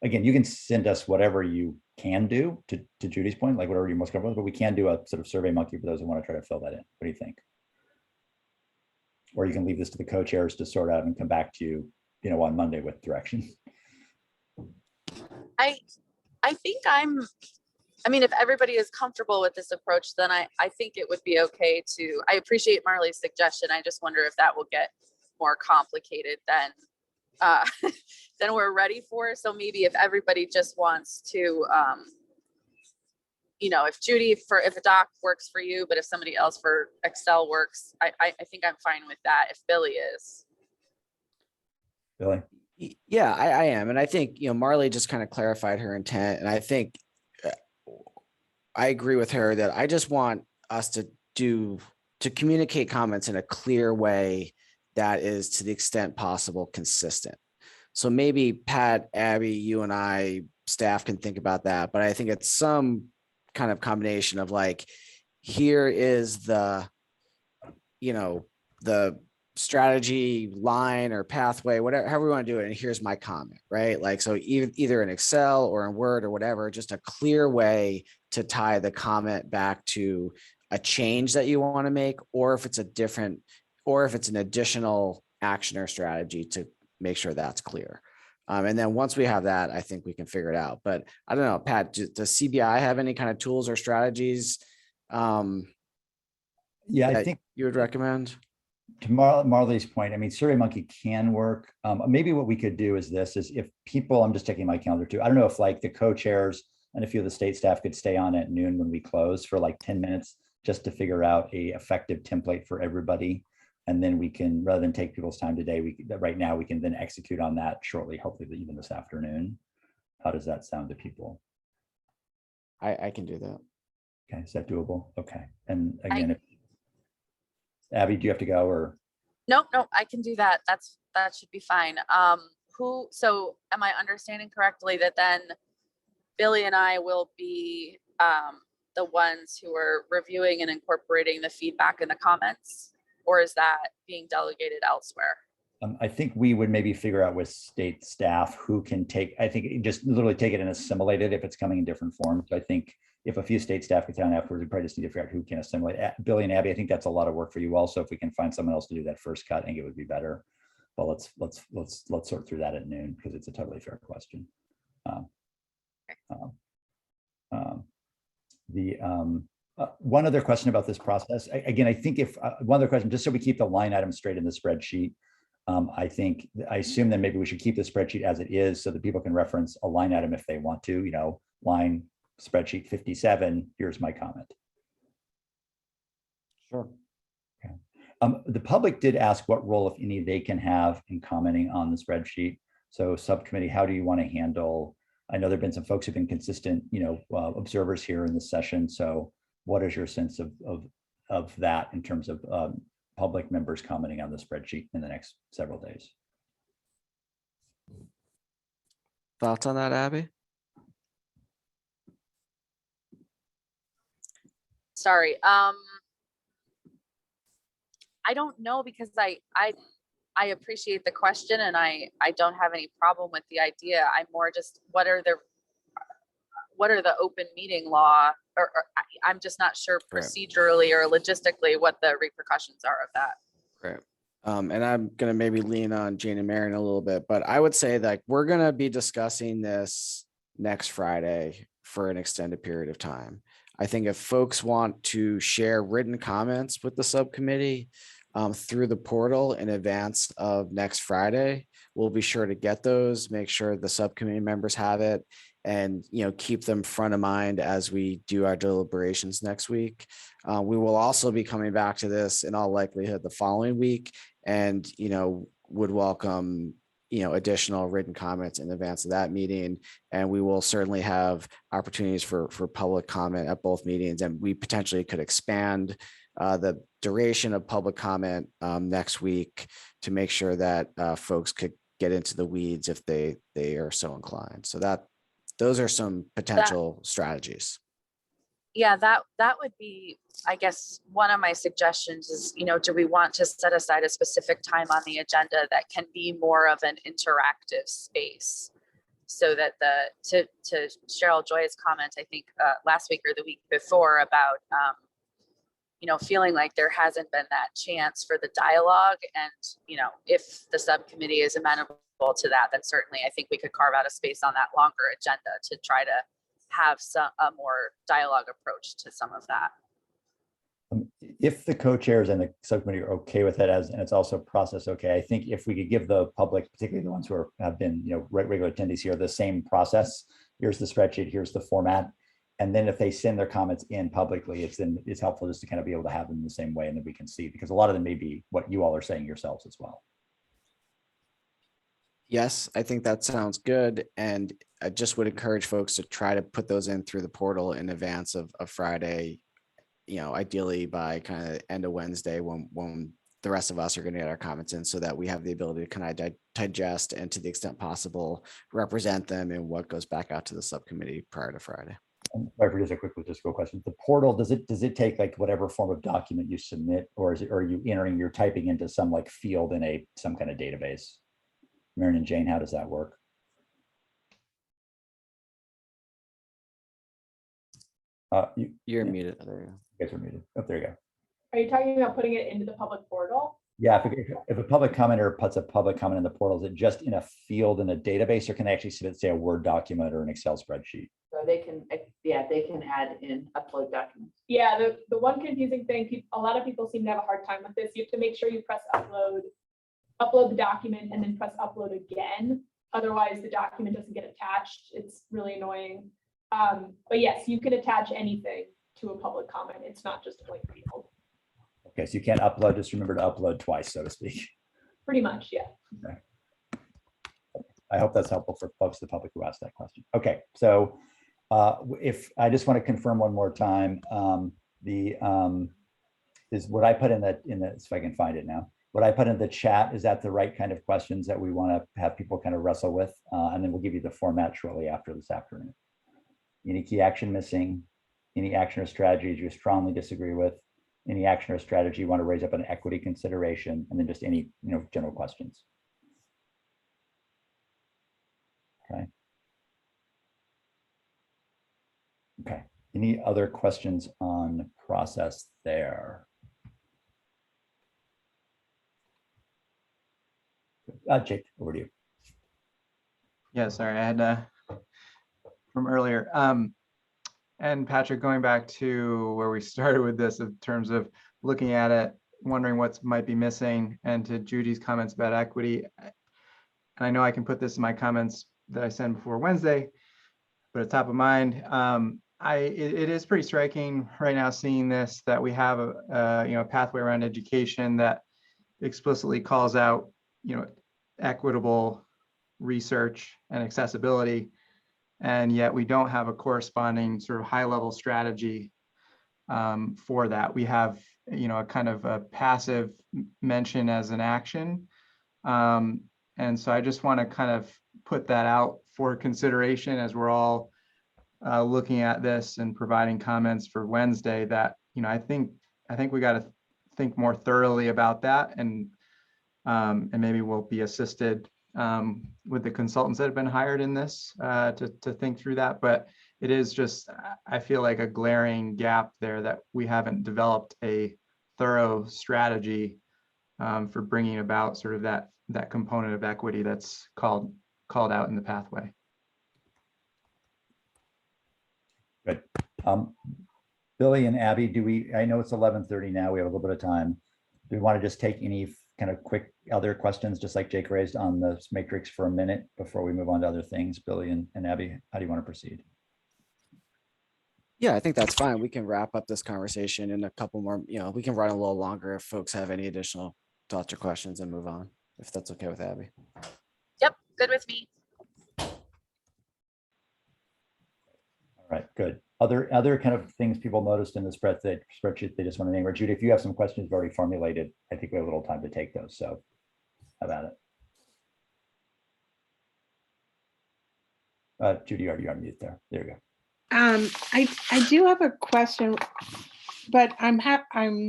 again, you can send us whatever you can do, to Judy's point, like whatever you're most comfortable with, but we can do a sort of SurveyMonkey for those who want to try to fill that in. What do you think? Or you can leave this to the co-chairs to sort out and come back to you, on Monday with direction. I think if everybody is comfortable with this approach, then I think it would be okay to, I appreciate Marley's suggestion. I just wonder if that will get more complicated than we're ready for. So maybe if everybody just wants to, if Judy, if a doc works for you, but if somebody else for Excel works, I think I'm fine with that if Billy is. Billy? Yeah, I am. And I think, Marley just kind of clarified her intent. And I think I agree with her that I just want us to communicate comments in a clear way that is, to the extent possible, consistent. So maybe Pat, Abby, you and I, staff can think about that, but I think it's some kind of combination of like, here is the strategy line or pathway, whatever, however we want to do it. And here's my comment, right? Like, so either in Excel or in Word or whatever, just a clear way to tie the comment back to a change that you want to make, or if it's an additional action or strategy, to make sure that's clear. And then once we have that, I think we can figure it out. But I don't know, Pat, does CBI have any kind of tools or strategies? Yeah, I think you would recommend. To Marley's point, I mean, SurveyMonkey can work. Maybe what we could do is if people, I'm just checking my calendar too. I don't know if like the co-chairs and a few of the state staff could stay on at noon when we close for like 10 minutes, just to figure out a effective template for everybody And then we can, rather than take people's time today, right now we can then execute on that shortly, hopefully even this afternoon. How does that sound to people? I can do that. Okay, is that doable? Okay. And again, Abby, do you have to go or? No, I can do that. That should be fine. So am I understanding correctly that then Billy and I will be the ones who are reviewing and incorporating the feedback and the comments? Or is that being delegated elsewhere? I think we would maybe figure out with state staff who can take, I think just literally take it and assimilate it if it's coming in different forms. So I think if a few state staff get down afterwards, we probably just need to figure out who can assimilate. Billy and Abby, I think that's a lot of work for you also. If we can find someone else to do that first cut, I think it would be better. But let's sort through that at noon because it's a totally fair question. One other question about this process. Again, I think if one other question, just so we keep the line item straight in the spreadsheet, I assume that maybe we should keep the spreadsheet as it is so that people can reference a line item if they want to, you know, line spreadsheet 57, here's my comment. Sure. Okay. The public did ask what role, if any, they can have in commenting on the spreadsheet. So subcommittee, how do you want to handle? I know there've been some folks who've been consistent, you know, observers here in this session. So what is your sense of that in terms of public members commenting on the spreadsheet in the next several days? Thoughts on that, Abby? Sorry. I don't know because I appreciate the question and I don't have any problem with the idea. I'm more just what are the open meeting law or I'm just not sure procedurally or logistically what the repercussions are of that. Right. And I'm going to maybe lean on Jane and Marion a little bit, but I would say that we're going to be discussing this next Friday for an extended period of time. I think if folks want to share written comments with the subcommittee through the portal in advance of next Friday, we'll be sure to get those, make sure the subcommittee members have it, and keep them front of mind as we do our deliberations next week. We will also be coming back to this in all likelihood the following week, and would welcome additional written comments in advance of that meeting. And we will certainly have opportunities for public comment at both meetings, and we potentially could expand the duration of public comment next week to make sure that folks could get into the weeds if they are so inclined. So those are some potential strategies. Yeah, that would be, I guess, one of my suggestions is, do we want to set aside a specific time on the agenda that can be more of an interactive space? So that to Cheryl Joy's comment, I think last week or the week before about, feeling like there hasn't been that chance for the dialogue. And, if the subcommittee is amenable to that, then certainly I think we could carve out a space on that longer agenda to try to have a more dialogue approach to some of that. If the co-chairs and the subcommittee are okay with it and it's also process okay, I think if we could give the public, particularly the ones who have been regular attendees here, the same process. Here's the spreadsheet, here's the format. And then if they send their comments in publicly, it's helpful just to kind of be able to have them in the same way, and then we can see, because a lot of them may be what you all are saying yourselves as well. Yes, I think that sounds good. And I just would encourage folks to try to put those in through the portal in advance of Friday, ideally by kind of end of Wednesday when the rest of us are going to get our comments in, so that we have the ability to kind of digest and, to the extent possible, represent them in what goes back out to the subcommittee prior to Friday. Just a quick logistical question. The portal, does it take like whatever form of document you submit, or are you you're typing into some like field in some kind of database? Marion and Jane, how does that work? You're muted. There you go. You guys are muted. Oh, there you go. Are you talking about putting it into the public portal? Yeah, if a public commenter puts a public comment in the portal, is it just in a field in a database, or can they actually submit, say, a Word document or an Excel spreadsheet? So they can add in upload documents. Yeah, the one confusing thing, a lot of people seem to have a hard time with this. You have to make sure you press upload the document, and then press upload again. Otherwise, the document doesn't get attached. It's really annoying. But yes, you can attach anything to a public comment. It's not just a blank field. Okay, so you can't upload, just remember to upload twice, so to speak. Pretty much, yeah. I hope that's helpful for folks in the public who asked that question. Okay, so if I just want to confirm one more time, is what I put in the, if I can find it now, what I put in the chat, is that the right kind of questions that we want to have people kind of wrestle with? And then we'll give you the format shortly after this afternoon. Any key action missing? Any action or strategies you strongly disagree with? Any action or strategy you want to raise up an equity consideration? And then just any, general questions. Okay. Okay. Any other questions on process there? Jake, over to you. Yeah, sorry, I had from earlier. And Patrick, going back to where we started with this in terms of looking at it, wondering what might be missing, and to Judy's comments about equity. And I know I can put this in my comments that I sent before Wednesday, but it's top of mind. It is pretty striking right now seeing this, that we have a pathway around education that explicitly calls out equitable research and accessibility, and yet we don't have a corresponding sort of high level strategy for that. We have a kind of a passive mention as an action, and so I just want to kind of put that out for consideration as we're all looking at this and providing comments for Wednesday, that I think we got to think more thoroughly about that, and maybe we'll be assisted with the consultants that have been hired in this to think through that. But it is just, I feel like, a glaring gap there, that we haven't developed a thorough strategy for bringing about sort of that component of equity that's called out in the pathway. Good. Billy and Abby, I know it's 11:30 now, we have a little bit of time. Do we want to just take any kind of quick other questions, just like Jake raised on the matrix, for a minute before we move on to other things? Billy and Abby, how do you want to proceed? Yeah, I think that's fine. We can wrap up this conversation in a couple more, we can run a little longer if folks have any additional thoughts or questions, and move on, if that's okay with Abby. Yep, good with me. All right, good. Other kind of things people noticed in the spreadsheet they just want to name, or Judy, if you have some questions you've already formulated, I think we have a little time to take those. So how about it? Judy, you're on mute there. There you go. I do have a question, but I'm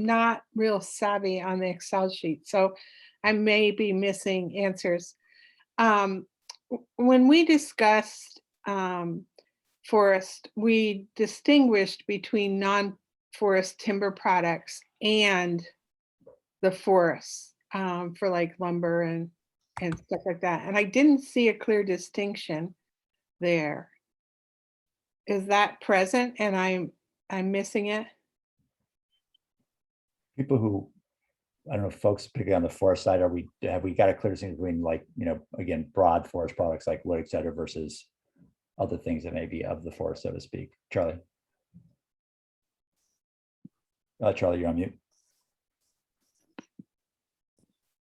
not real savvy on the Excel sheet, so I may be missing answers. When we discussed forest, we distinguished between non-forest timber products and the forests for like lumber and stuff like that. And I didn't see a clear distinction there. Is that present and I'm missing it? People who, I don't know, folks picking on the forest side, have we got a clear distinction between, like, again, broad forest products like wood, et cetera, versus other things that may be of the forest, so to speak? Charlie. Charlie, you're on mute.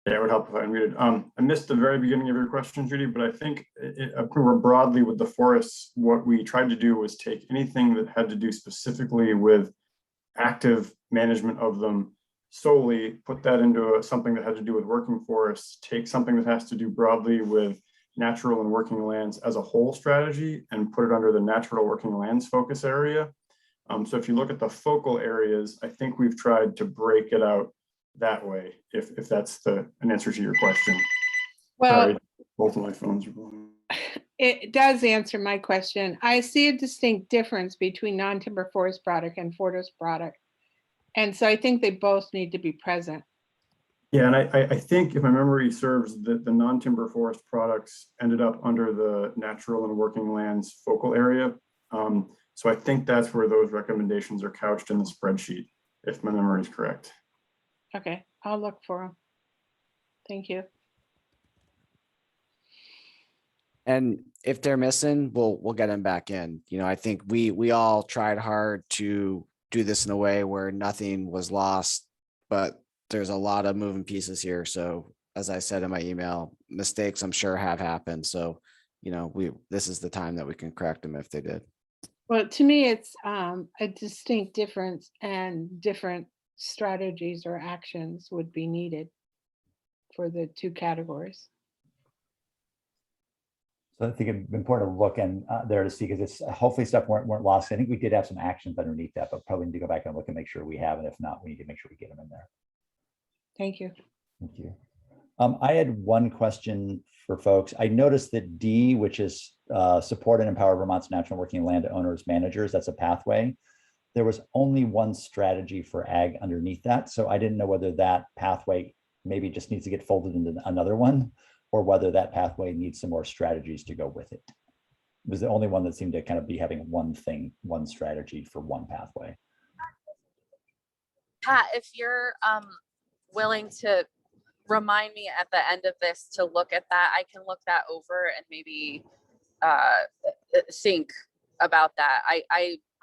Yeah, it would help if I unmuted. I missed the very beginning of your question, Judy, but I think more broadly with the forests, what we tried to do was take anything that had to do specifically with active management of them solely, put that into something that had to do with working forests, take something that has to do broadly with natural and working lands as a whole strategy, and put it under the natural working lands focus area. So if you look at the focal areas, I think we've tried to break it out that way, if that's an answer to your question. Well, sorry, both of my phones are blowing. It does answer my question. I see a distinct difference between non-timber forest product and forest product, and so I think they both need to be present. Yeah, and I think, if my memory serves, that the non-timber forest products ended up under the natural and working lands focal area. So I think that's where those recommendations are couched in the spreadsheet, if my memory is correct. Okay, I'll look for them. Thank you. And if they're missing, we'll get them back in. I think we all tried hard to do this in a way where nothing was lost but there's a lot of moving pieces here. So as I said in my email, mistakes I'm sure have happened. So, this is the time that we can correct them if they did. Well, to me, it's a distinct difference, and different strategies or actions would be needed for the two categories. So I think it'd be important to look in there to see, because it's hopefully stuff weren't lost. I think we did have some actions underneath that, but probably need to go back and look and make sure we have, and if not, we need to make sure we get them in there. Thank you. Thank you. I had one question for folks. I noticed that D, which is support and empower Vermont's natural working landowners managers, that's a pathway. There was only one strategy for ag underneath that. So I didn't know whether that pathway maybe just needs to get folded into another one, or whether that pathway needs some more strategies to go with it. It was the only one that seemed to kind of be having one thing, one strategy for one pathway. Pat, if you're willing to remind me at the end of this to look at that, I can look that over and maybe think about that.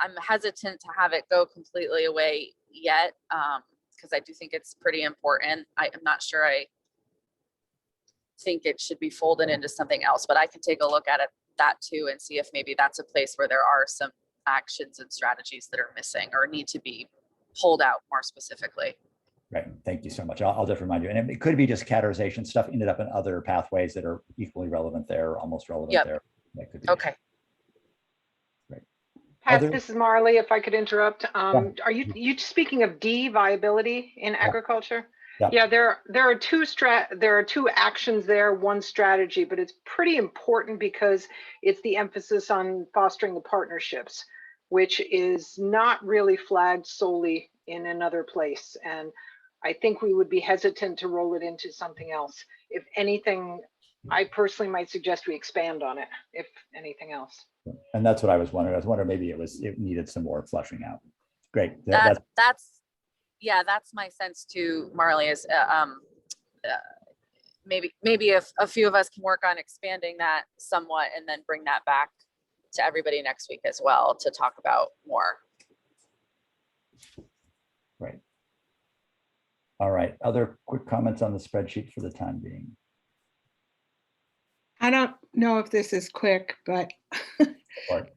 I'm hesitant to have it go completely away yet, because I do think it's pretty important. I'm not sure I think it should be folded into something else, but I can take a look at that too and see if maybe that's a place where there are some actions and strategies that are missing or need to be pulled out more specifically. Right. Thank you so much. I'll just remind you. And it could be just categorization stuff ended up in other pathways that are equally relevant there, almost relevant there. That could be okay. Great. Pat, this is Marley, if I could interrupt. Are you speaking of D, viability in agriculture? Yeah, there are two actions there, one strategy, but it's pretty important because it's the emphasis on fostering the partnerships, which is not really flagged solely in another place. And I think we would be hesitant to roll it into something else. If anything, I personally might suggest we expand on it, if anything else. And that's what I was wondering. I was wondering maybe it needed some more fleshing out. Great. That's my sense too, Marley, is maybe if a few of us can work on expanding that somewhat and then bring that back to everybody next week as well to talk about more. Right. All right. Other quick comments on the spreadsheet for the time being? I don't know if this is quick, but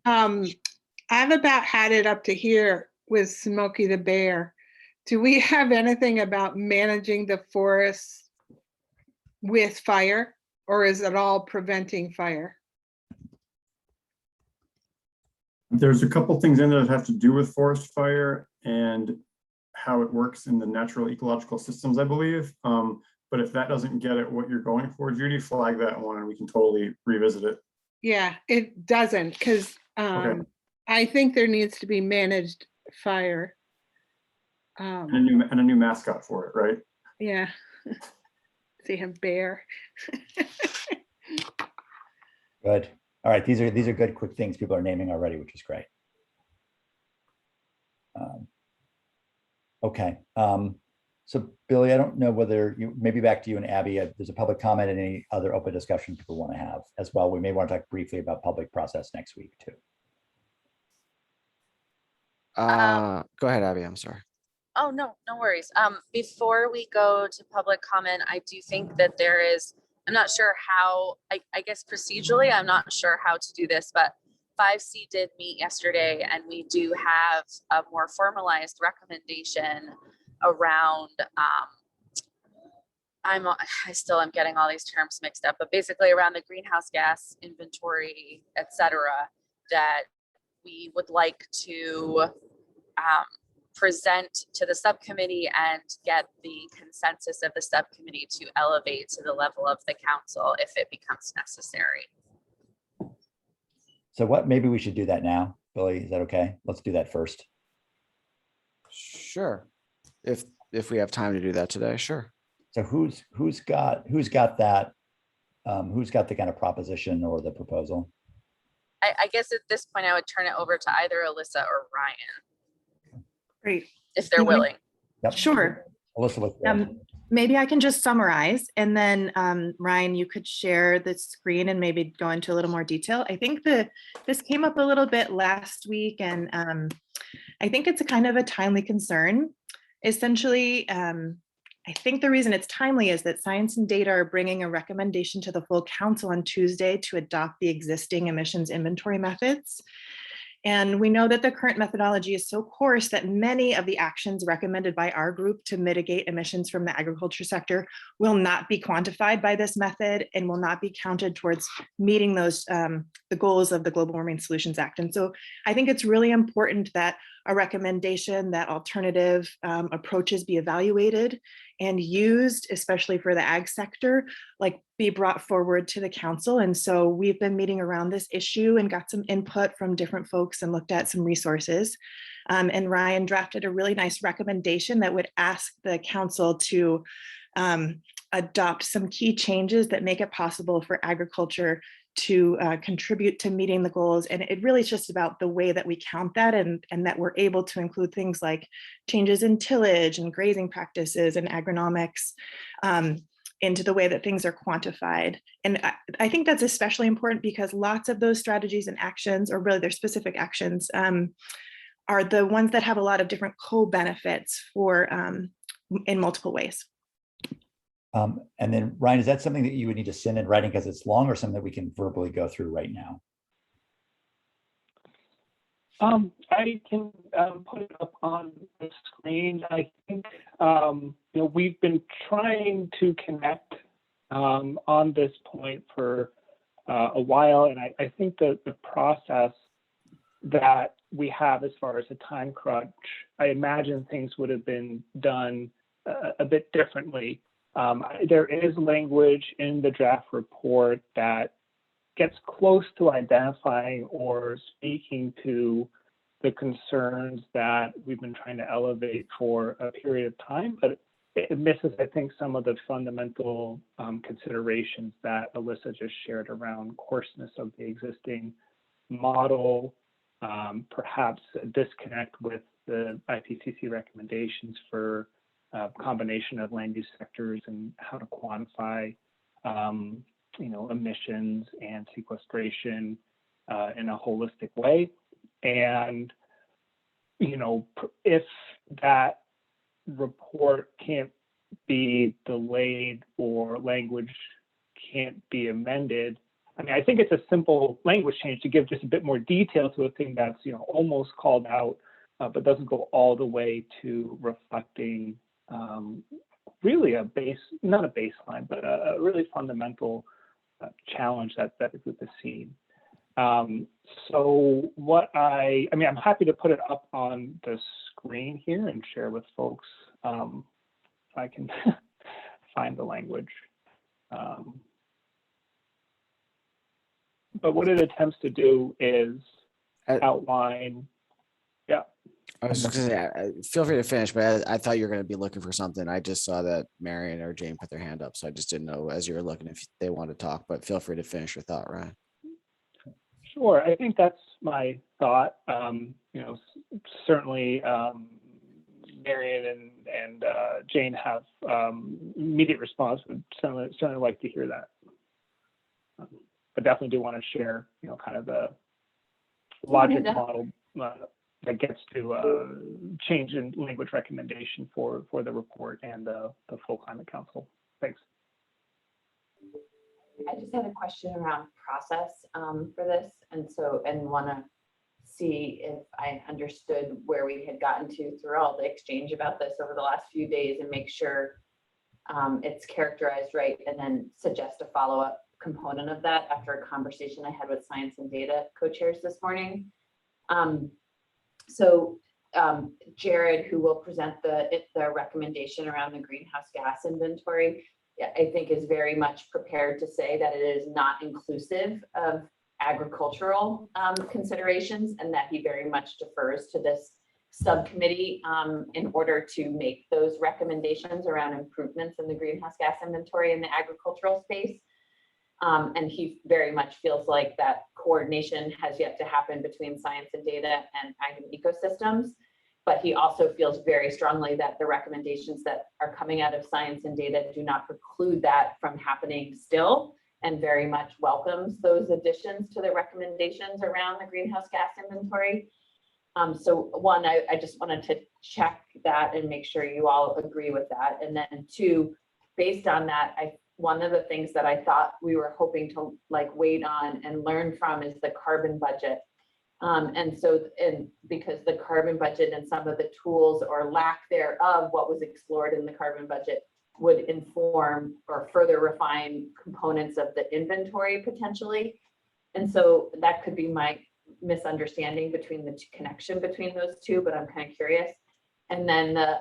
I've about had it up to here with Smokey the Bear. Do we have anything about managing the forests with fire, or is it all preventing fire? There's a couple things in there that have to do with forest fire and how it works in the natural ecological systems, I believe. But if that doesn't get at what you're going for, Judy, flag that one and we can totally revisit it. Yeah, it doesn't, because I think there needs to be managed fire. And a new mascot for it, right? Yeah. See him, bear. Good. All right. These are good, quick things people are naming already, which is great. Okay. So Billy, I don't know whether maybe back to you and Abby, there's a public comment and any other open discussion people want to have as well. We may want to talk briefly about public process next week too. Go ahead, Abby. I'm sorry. Oh, no worries. Before we go to public comment, I do think that there is, I'm not sure how, I guess procedurally, I'm not sure how to do this, but 5C did meet yesterday and we do have a more formalized recommendation around, I still am getting all these terms mixed up, but basically around the greenhouse gas inventory, et cetera, that we would like to present to the subcommittee and get the consensus of the subcommittee to elevate to the level of the council if it becomes necessary. So maybe we should do that now, Billy, is that okay? Let's do that first. Sure. If we have time to do that today, sure. So who's got that? Who's got the kind of proposition or the proposal? I guess at this point I would turn it over to either Alyssa or Ryan. Great. If they're willing. Yep. Sure. Alyssa, maybe I can just summarize and then Ryan, you could share the screen and maybe go into a little more detail. I think this came up a little bit last week and I think it's a kind of a timely concern. essentially, I think the reason it's timely is that Science and Data are bringing a recommendation to the full council on Tuesday to adopt the existing emissions inventory methods. And we know that the current methodology is so coarse that many of the actions recommended by our group to mitigate emissions from the agriculture sector will not be quantified by this method and will not be counted towards meeting those the goals of the Global Warming Solutions Act. And so I think it's really important that a recommendation that alternative approaches be evaluated and used, especially for the ag sector, like be brought forward to the council. And so we've been meeting around this issue and got some input from different folks and looked at some resources. And Ryan drafted a really nice recommendation that would ask the council to adopt some key changes that make it possible for agriculture to contribute to meeting the goals. And it really is just about the way that we count that and that we're able to include things like changes in tillage and grazing practices and agronomics into the way that things are quantified. And I think that's especially important because lots of those strategies and actions, or really their specific actions, are the ones that have a lot of different co-benefits for in multiple ways. And then Ryan, is that something that you would need to send in writing because it's long, or something that we can verbally go through right now? I can put it up on the screen. I think we've been trying to connect on this point for a while, and I think that the process that we have as far as a time crunch, I imagine things would have been done a bit differently. There is language in the draft report that gets close to identifying or speaking to the concerns that we've been trying to elevate for a period of time, but it misses, I think, some of the fundamental considerations that Alyssa just shared around coarseness of the existing model, perhaps a disconnect with the IPCC recommendations for combination of land use sectors and how to quantify, emissions and sequestration in a holistic way. And, if that report can't be delayed or language can't be amended, I think it's a simple language change to give just a bit more detail to a thing that's, almost called out, but doesn't go all the way to reflecting really not a baseline, but a really fundamental challenge that the group has seen. So I'm happy to put it up on the screen here and share with folks. If I can find the language. But what it attempts to do is outline, I was just gonna say, feel free to finish, but I thought you were going to be looking for something. I just saw that Marion or Jane put their hand up, so I just didn't know as you were looking if they want to talk, but feel free to finish your thought, Ryan. Sure, I think that's my thought. Certainly Marion and Jane have immediate response, would certainly like to hear that. But definitely do want to share, kind of the logic model that gets to change in language recommendation for the report and the full Climate Council. Thanks. I just had a question around process for this, and want to see if I understood where we had gotten to through all the exchange about this over the last few days, and make sure it's characterized right, and then suggest a follow-up component of that after a conversation I had with Science and Data co-chairs this morning. Jared, who will present the recommendation around the greenhouse gas inventory, I think is very much prepared to say that it is not inclusive of agricultural considerations, and that he very much defers to this subcommittee in order to make those recommendations around improvements in the greenhouse gas inventory in the agricultural space. And he very much feels like that coordination has yet to happen between Science and Data and ag and ecosystems. But he also feels very strongly that the recommendations that are coming out of Science and Data do not preclude that from happening still, and very much welcomes those additions to the recommendations around the greenhouse gas inventory. So one, I just wanted to check that and make sure you all agree with that. And then two, based on that, one of the things that I thought we were hoping to like wait on and learn from is the carbon budget. And because the carbon budget and some of the tools or lack thereof, what was explored in the carbon budget would inform or further refine components of the inventory potentially. And so that could be my misunderstanding between the connection between those two, but I'm kind of curious. And then the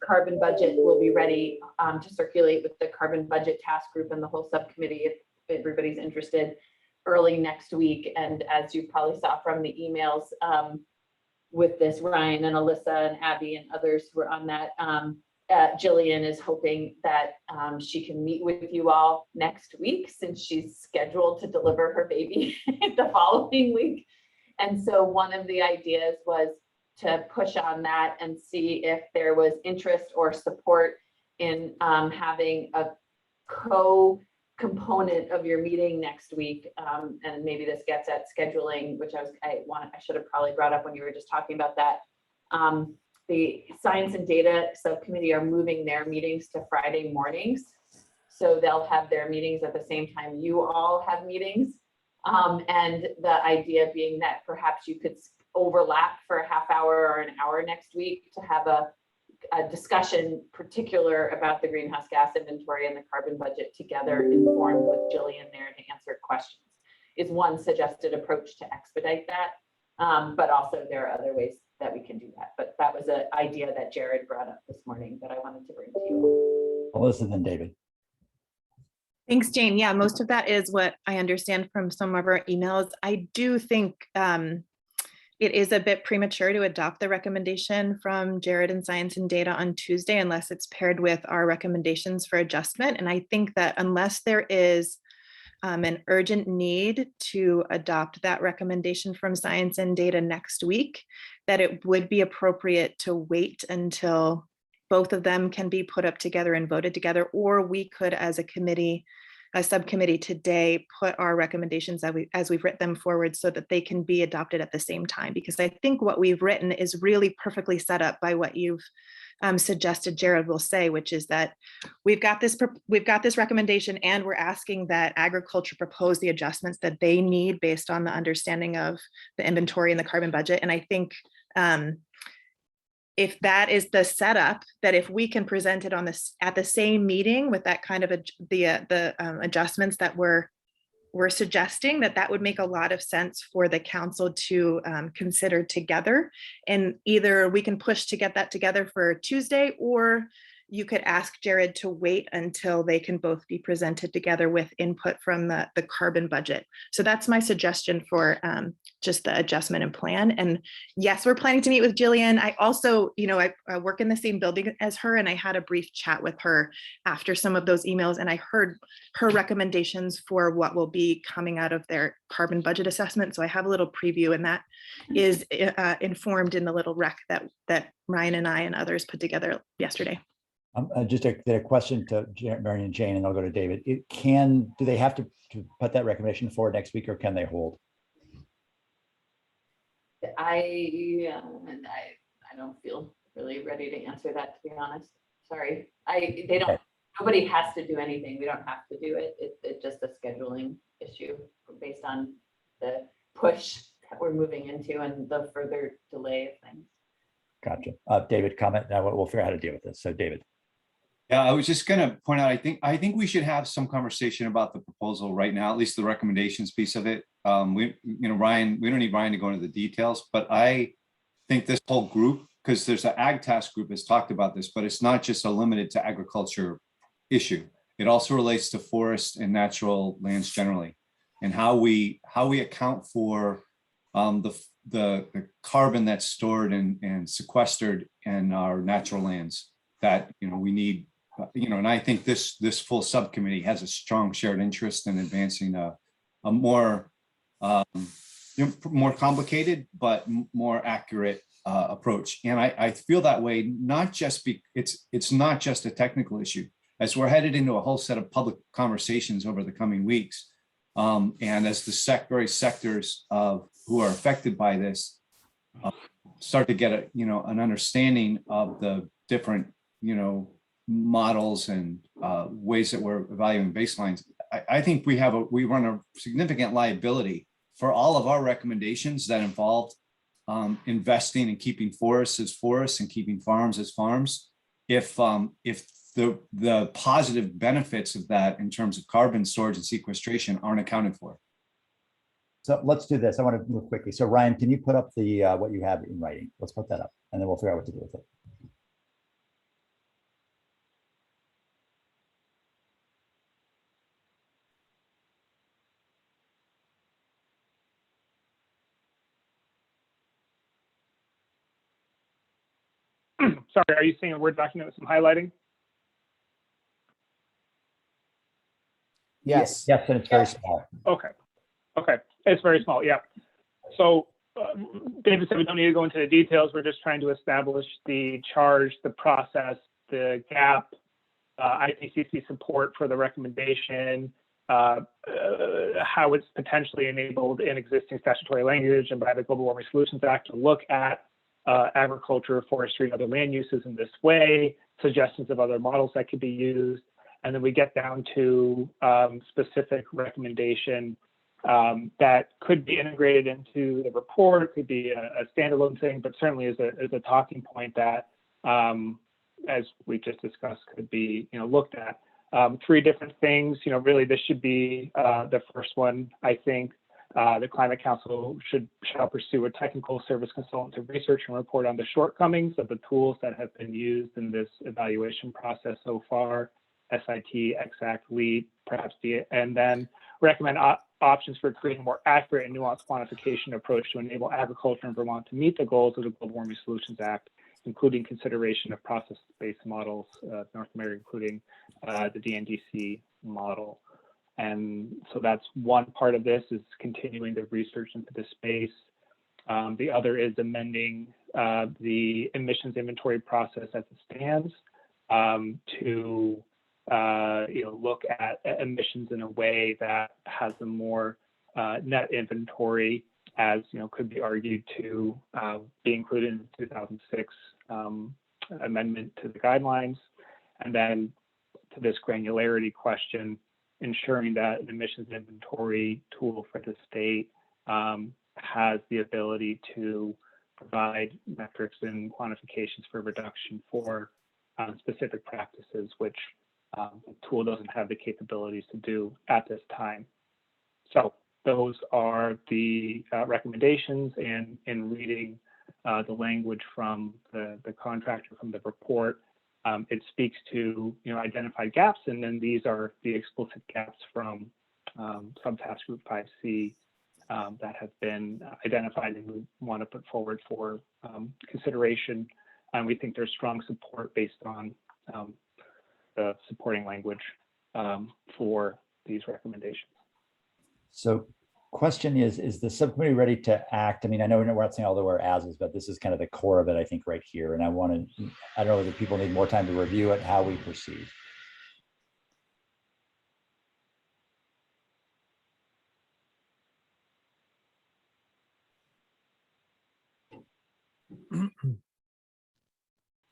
carbon budget will be ready to circulate with the carbon budget task group and the whole subcommittee if everybody's interested early next week. And as you probably saw from the emails with this, Ryan and Alyssa and Abby and others who were on that, Jillian is hoping that she can meet with you all next week since she's scheduled to deliver her baby the following week. And so one of the ideas was to push on that and see if there was interest or support in having a component of your meeting next week. And maybe this gets at scheduling, which I should have probably brought up when you were just talking about that. The Science and Data Subcommittee are moving their meetings to Friday mornings. So they'll have their meetings at the same time you all have meetings. And the idea being that perhaps you could overlap for a half hour or an hour next week to have a discussion particular about the greenhouse gas inventory and the carbon budget together, informed with Jillian there to answer questions, is one suggested approach to expedite that. But also there are other ways that we can do that. But that was an idea that Jared brought up this morning that I wanted to bring to you. Alyssa, then David. Thanks, Jane. Yeah, most of that is what I understand from some of our emails. I do think it is a bit premature to adopt the recommendation from Jared and Science and Data on Tuesday unless it's paired with our recommendations for adjustment. And I think that unless there is an urgent need to adopt that recommendation from Science and Data next week, that it would be appropriate to wait until both of them can be put up together and voted together, or we could, as a committee, a subcommittee today, put our recommendations as we've written them forward so that they can be adopted at the same time. Because I think what we've written is really perfectly set up by what you've suggested Jared will say, which is that we've got this recommendation and we're asking that agriculture propose the adjustments that they need based on the understanding of the inventory and the carbon budget. And I think if that is the setup, that if we can present it on this at the same meeting with that kind of the adjustments that we're suggesting, that would make a lot of sense for the council to consider together. And either we can push to get that together for Tuesday, or you could ask Jared to wait until they can both be presented together with input from the carbon budget. So that's my suggestion for just the adjustment and plan. And yes, we're planning to meet with Jillian. I also, I work in the same building as her, and I had a brief chat with her after some of those emails, and I heard her recommendations for what will be coming out of their carbon budget assessment. So I have a little preview, and that is informed in the little rec that Ryan and I and others put together yesterday. Just a question to Mary and Jane, and I'll go to David. Do they have to put that recommendation forward next week, or can they hold? I don't feel really ready to answer that, to be honest. Sorry. Nobody has to do anything. We don't have to do it. It's just a scheduling issue based on the push that we're moving into and the further delay of things. Gotcha. David, comment. Now we'll figure out how to deal with this. So David. Yeah, I was just going to point out, I think we should have some conversation about the proposal right now, at least the recommendations piece of it. Ryan, we don't need Ryan to go into the details, but I think this whole group, because there's an ag task group has talked about this, but it's not just a limited to agriculture issue. It also relates to forests and natural lands generally, and how we account for the carbon that's stored and sequestered in our natural lands that we need. And I think this full subcommittee has a strong shared interest in advancing a more more complicated but more accurate approach. And I feel that way, not just it's not just a technical issue, as we're headed into a whole set of public conversations over the coming weeks. And as the various sectors who are affected by this start to get an understanding of the different, models and ways that we're evaluating baselines. I think we run a significant liability for all of our recommendations that involved investing and keeping forests as forests and keeping farms as farms. If the positive benefits of that in terms of carbon storage and sequestration aren't accounted for. So let's do this. I want to move quickly. So Ryan, can you put up the what you have in writing? Let's put that up and then we'll figure out what to do with it. Sorry, are you seeing a Word document with some highlighting? Yes. Yes, and it's very small. Okay. Okay. It's very small. Yeah. So David said we don't need to go into the details. We're just trying to establish the charge, the process, the gap, IPCC support for the recommendation, how it's potentially enabled in existing statutory language and by the Global Warming Solutions Act to look at agriculture, forestry, and other land uses in this way, suggestions of other models that could be used. And then we get down to specific recommendation that could be integrated into the report, could be a standalone thing, but certainly is a talking point that, as we just discussed, could be looked at. 3 different things. Really, this should be the first one. I think the Climate Council shall pursue a technical service consultant to research and report on the shortcomings of the tools that have been used in this evaluation process so far, SIT, exact, LEAD, perhaps and then recommend options for creating a more accurate and nuanced quantification approach to enable agriculture in Vermont to meet the goals of the Global Warming Solutions Act, including consideration of process-based models, North America, including the DNDC model. And so that's one part of this, is continuing the research into this space. The other is amending the emissions inventory process as it stands to look at emissions in a way that has a more net inventory, as could be argued to be included in the 2006 amendment to the guidelines. And then to this granularity question, ensuring that an emissions inventory tool for the state has the ability to provide metrics and quantifications for reduction for specific practices, which the tool doesn't have the capabilities to do at this time. So those are the recommendations, and in reading the language from the contractor from the report, it speaks to identified gaps, and then these are the explicit gaps from subtask group 5C that have been identified and we want to put forward for consideration. And we think there's strong support based on the supporting language for these recommendations. So question is the subcommittee ready to act? I mean, I know we're not saying all the whereases, but this is kind of the core of it, I think, right here. And I don't know whether people need more time to review it, how we proceed.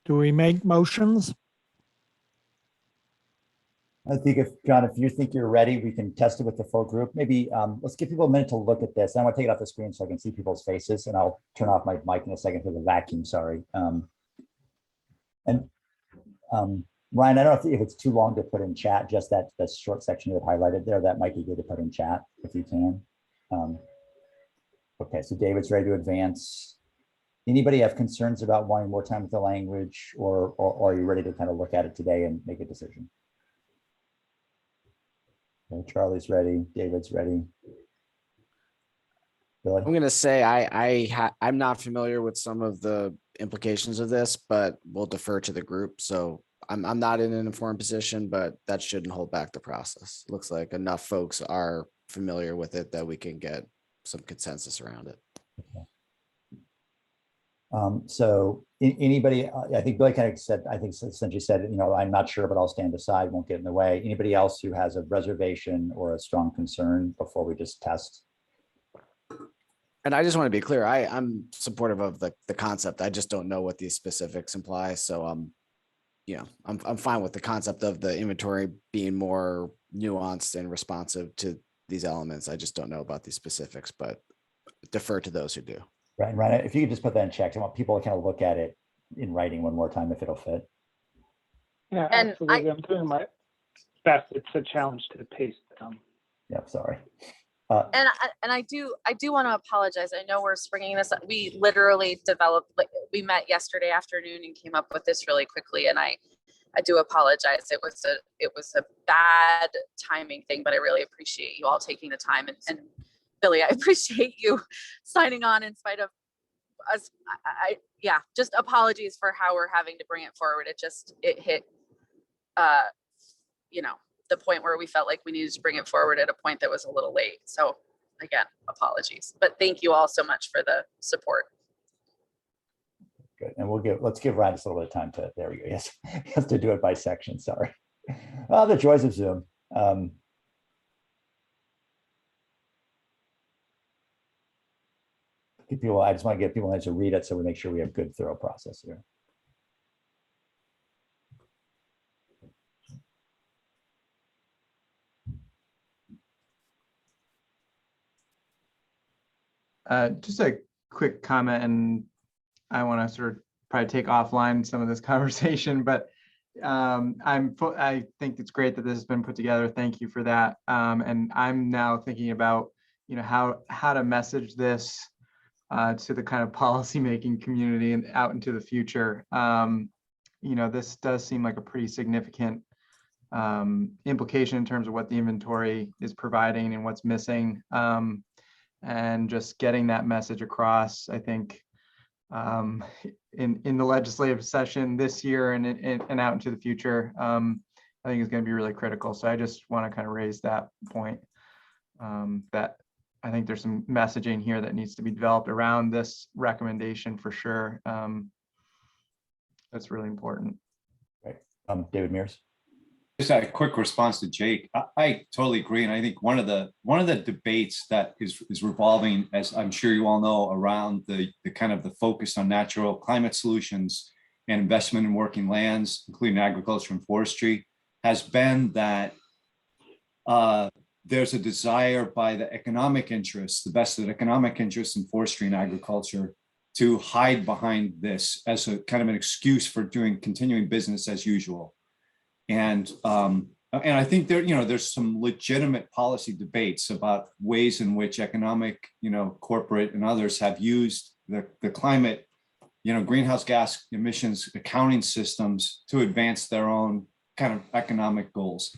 Do we make motions? I think John, if you think you're ready, we can test it with the full group. Maybe let's give people a minute to look at this. I want to take it off the screen so I can see people's faces, and I'll turn off my mic in a second for the vacuum, sorry. Ryan, I don't know if it's too long to put in chat, just that short section you had highlighted there, that might be good to put in chat if you can. Okay, so David's ready to advance. Anybody have concerns about wanting more time with the language, or are you ready to kind of look at it today and make a decision? Okay, Charlie's ready, David's ready. Billy? I'm going to say I'm not familiar with some of the implications of this, but we'll defer to the group. So I'm not in an informed position, but that shouldn't hold back the process. Looks like enough folks are familiar with it that we can get some consensus around it. Okay. So anybody, I think Billy kind of said, I think essentially said, I'm not sure, but I'll stand aside, won't get in the way. Anybody else who has a reservation or a strong concern before we just test? And I just want to be clear, I'm supportive of the concept. I just don't know what these specifics imply. So I'm fine with the concept of the inventory being more nuanced and responsive to these elements. I just don't know about these specifics, but defer to those who do. Right, Ryan, if you could just put that in check, I want people to kind of look at it in writing one more time if it'll fit. Yeah, And absolutely. I'm doing my best. It's a challenge to paste. Yeah, sorry. And I do want to apologize. I know we're springing this up. We literally developed, we met yesterday afternoon and came up with this really quickly. And I do apologize. It was a bad timing thing, but I really appreciate you all taking the time. And Billy, I appreciate you signing on in spite of us. Yeah, just apologies for how we're having to bring it forward. It hit, the point where we felt like we needed to bring it forward at a point that was a little late. So again, apologies, but thank you all so much for the support. Good, and let's give Ryan just a little bit of time to, there we go, yes, he has to do it by section, sorry. The joys of Zoom. I just want to get people to read it so we make sure we have good, thorough process here. Just a quick comment, and I want to sort of probably take offline some of this conversation, but I think it's great that this has been put together. Thank you for that. And I'm now thinking about, how to message this to the kind of policymaking community and out into the future. This does seem like a pretty significant implication in terms of what the inventory is providing and what's missing. And just getting that message across, I think, in the legislative session this year and out into the future, I think is going to be really critical. So I just want to kind of raise that point, that I think there's some messaging here that needs to be developed around this recommendation for sure. That's really important. Right. David Mears. Just a quick response to Jake. I totally agree, and I think one of the debates that is revolving, as I'm sure you all know, around the kind of the focus on natural climate solutions and investment in working lands, including agriculture and forestry, has been that there's a desire by the economic interests, the vested economic interests in forestry and agriculture, to hide behind this as a kind of an excuse for continuing business as usual. And I think there's some legitimate policy debates about ways in which economic, corporate and others have used the climate, greenhouse gas emissions accounting systems to advance their own kind of economic goals.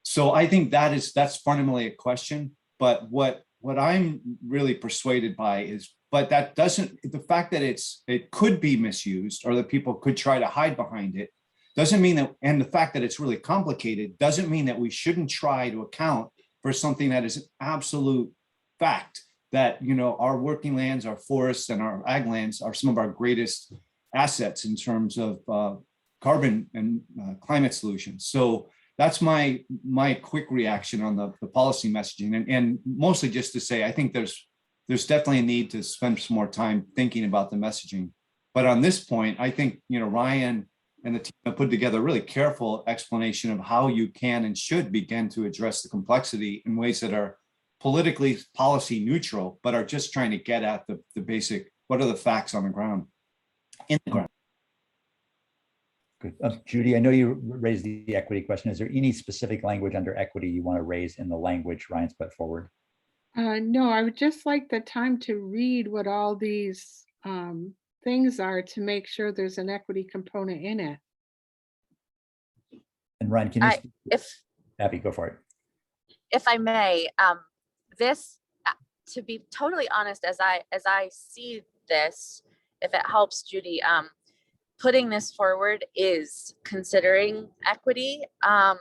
So I think that's fundamentally a question. But what I'm really persuaded by is, but that doesn't, the fact that it could be misused or that people could try to hide behind it, doesn't mean that, and the fact that it's really complicated doesn't mean that we shouldn't try to account for something that is an absolute fact, that, our working lands, our forests and our ag lands are some of our greatest assets in terms of carbon and climate solutions. So that's my quick reaction on the policy messaging, and mostly just to say, I think there's definitely a need to spend some more time thinking about the messaging. But on this point, I think, Ryan and the team have put together a really careful explanation of how you can and should begin to address the complexity in ways that are politically policy neutral, but are just trying to get at the basic, what are the facts on the ground, in the ground. Good. Judy, I know you raised the equity question. Is there any specific language under equity you want to raise in the language Ryan's put forward? No, I would just like the time to read what all these things are to make sure there's an equity component in it. And Ryan, can you Abby, go for it. If I may, this, to be totally honest, as I see this, if it helps Judy, putting this forward is considering equity. A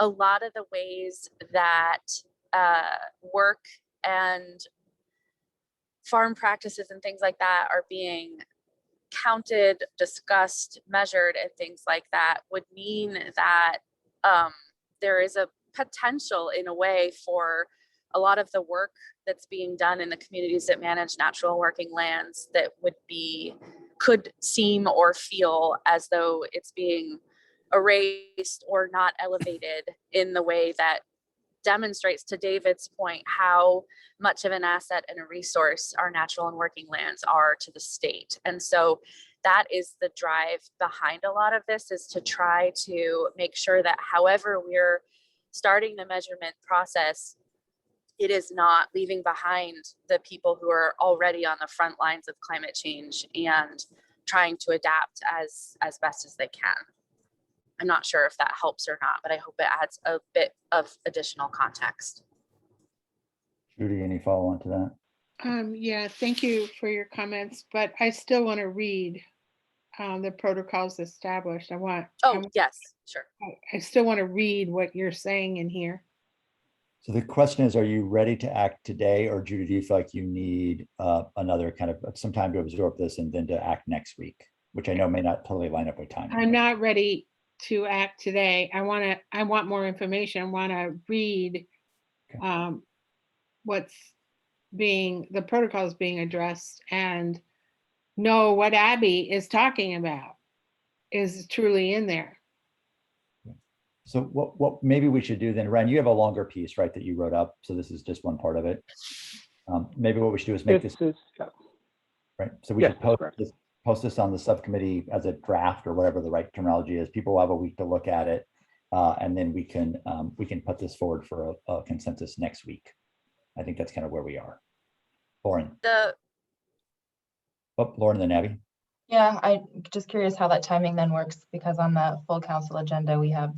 lot of the ways that work and farm practices and things like that are being counted, discussed, measured, and things like that would mean that there is a potential in a way for a lot of the work that's being done in the communities that manage natural working lands that could seem or feel as though it's being erased or not elevated in the way that demonstrates, to David's point, how much of an asset and a resource our natural and working lands are to the state. And so that is the drive behind a lot of this, is to try to make sure that however we're starting the measurement process, it is not leaving behind the people who are already on the front lines of climate change and trying to adapt as best as they can. I'm not sure if that helps or not, but I hope it adds a bit of additional context. Judy, any follow on to that? Yeah, thank you for your comments, but I still want to read the protocols established. Yes, sure. I still want to read what you're saying in here. So the question is, are you ready to act today, or Judy, do you feel like you need another kind of some time to absorb this and then to act next week, which I know may not totally line up with time? I'm not ready to act today. I want more information. I want to read what's the protocols being addressed and know what Abby is talking about is truly in there. So what maybe we should do then, Ryan, you have a longer piece, right, that you wrote up. So this is just one part of it. Maybe what we should do is make this, right? So we should post this on the subcommittee as a draft or whatever the right terminology is. People will have a week to look at it. And then we can put this forward for a consensus next week. I think that's kind of where we are. Lauren. Lauren, then Abby. Yeah, I'm just curious how that timing then works, because on the full council agenda, we have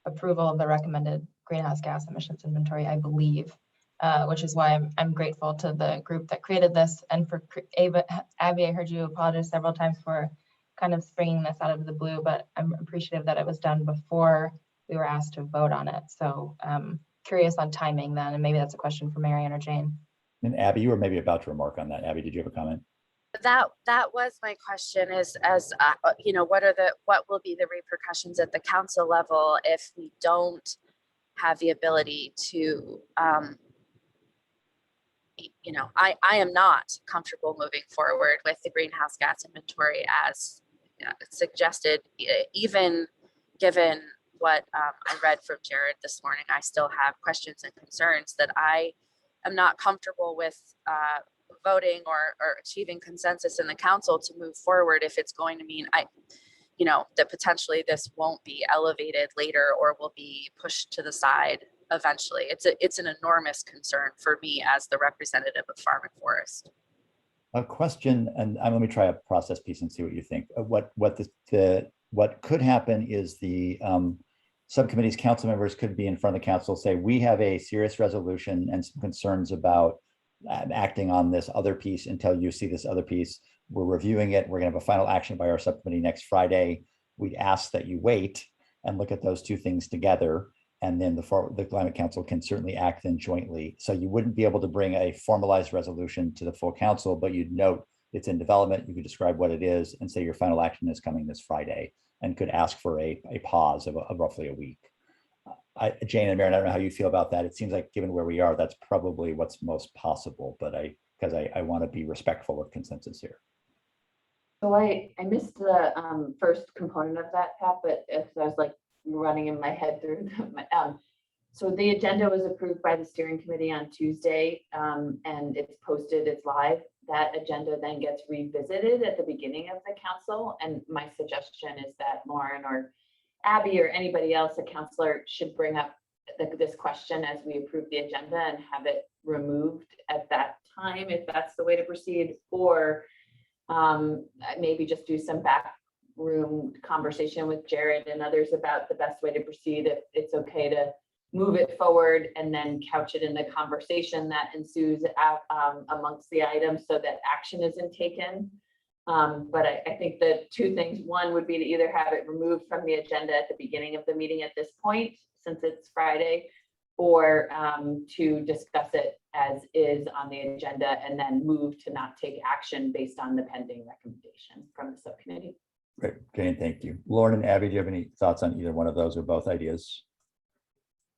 approval of the recommended greenhouse gas emissions inventory, I believe, which is why I'm grateful to the group that created this. And for Abby, I heard you apologize several times for kind of springing this out of the blue, but I'm appreciative that it was done before we were asked to vote on it. So curious on timing then, and maybe that's a question for Marianne or Jane. And Abby, you were maybe about to remark on that. Abby, did you have a comment? That was my question, is you know, what will be the repercussions at the council level if we don't have the ability to you know, I am not comfortable moving forward with the greenhouse gas inventory as suggested, even given what I read from Jared this morning. I still have questions and concerns that I am not comfortable with voting or achieving consensus in the council to move forward if it's going to mean that potentially this won't be elevated later or will be pushed to the side eventually. It's an enormous concern for me as the representative of Farm and Forest. A question, and let me try a process piece and see what you think. What could happen is the subcommittee's council members could be in front of the council, say, we have a serious resolution and some concerns about acting on this other piece until you see this other piece. We're reviewing it. We're going to have a final action by our subcommittee next Friday. We'd ask that you wait and look at those two things together. And then the Climate Council can certainly act then jointly. So you wouldn't be able to bring a formalized resolution to the full council, but you'd note it's in development. You could describe what it is and say your final action is coming this Friday, and could ask for a pause of roughly a week. Jane and Maren, I don't know how you feel about that. It seems like given where we are, that's probably what's most possible, but because I want to be respectful of consensus here. So I missed the first component of that, Pat, but if I was like running in my head through so the agenda was approved by the steering committee on Tuesday, and it's posted, it's live. That agenda then gets revisited at the beginning of the council. And my suggestion is that Lauren or Abby or anybody else, a counselor, should bring up this question as we approve the agenda and have it removed at that time, if that's the way to proceed, or maybe just do some backroom conversation with Jared and others about the best way to proceed, if it's okay to move it forward and then couch it in the conversation that ensues out amongst the items so that action isn't taken. But I think the two things, one would be to either have it removed from the agenda at the beginning of the meeting at this point, since it's Friday, or to discuss it as is on the agenda and then move to not take action based on the pending recommendation from the subcommittee. Great, Jane, thank you. Lauren and Abby, do you have any thoughts on either one of those or both ideas?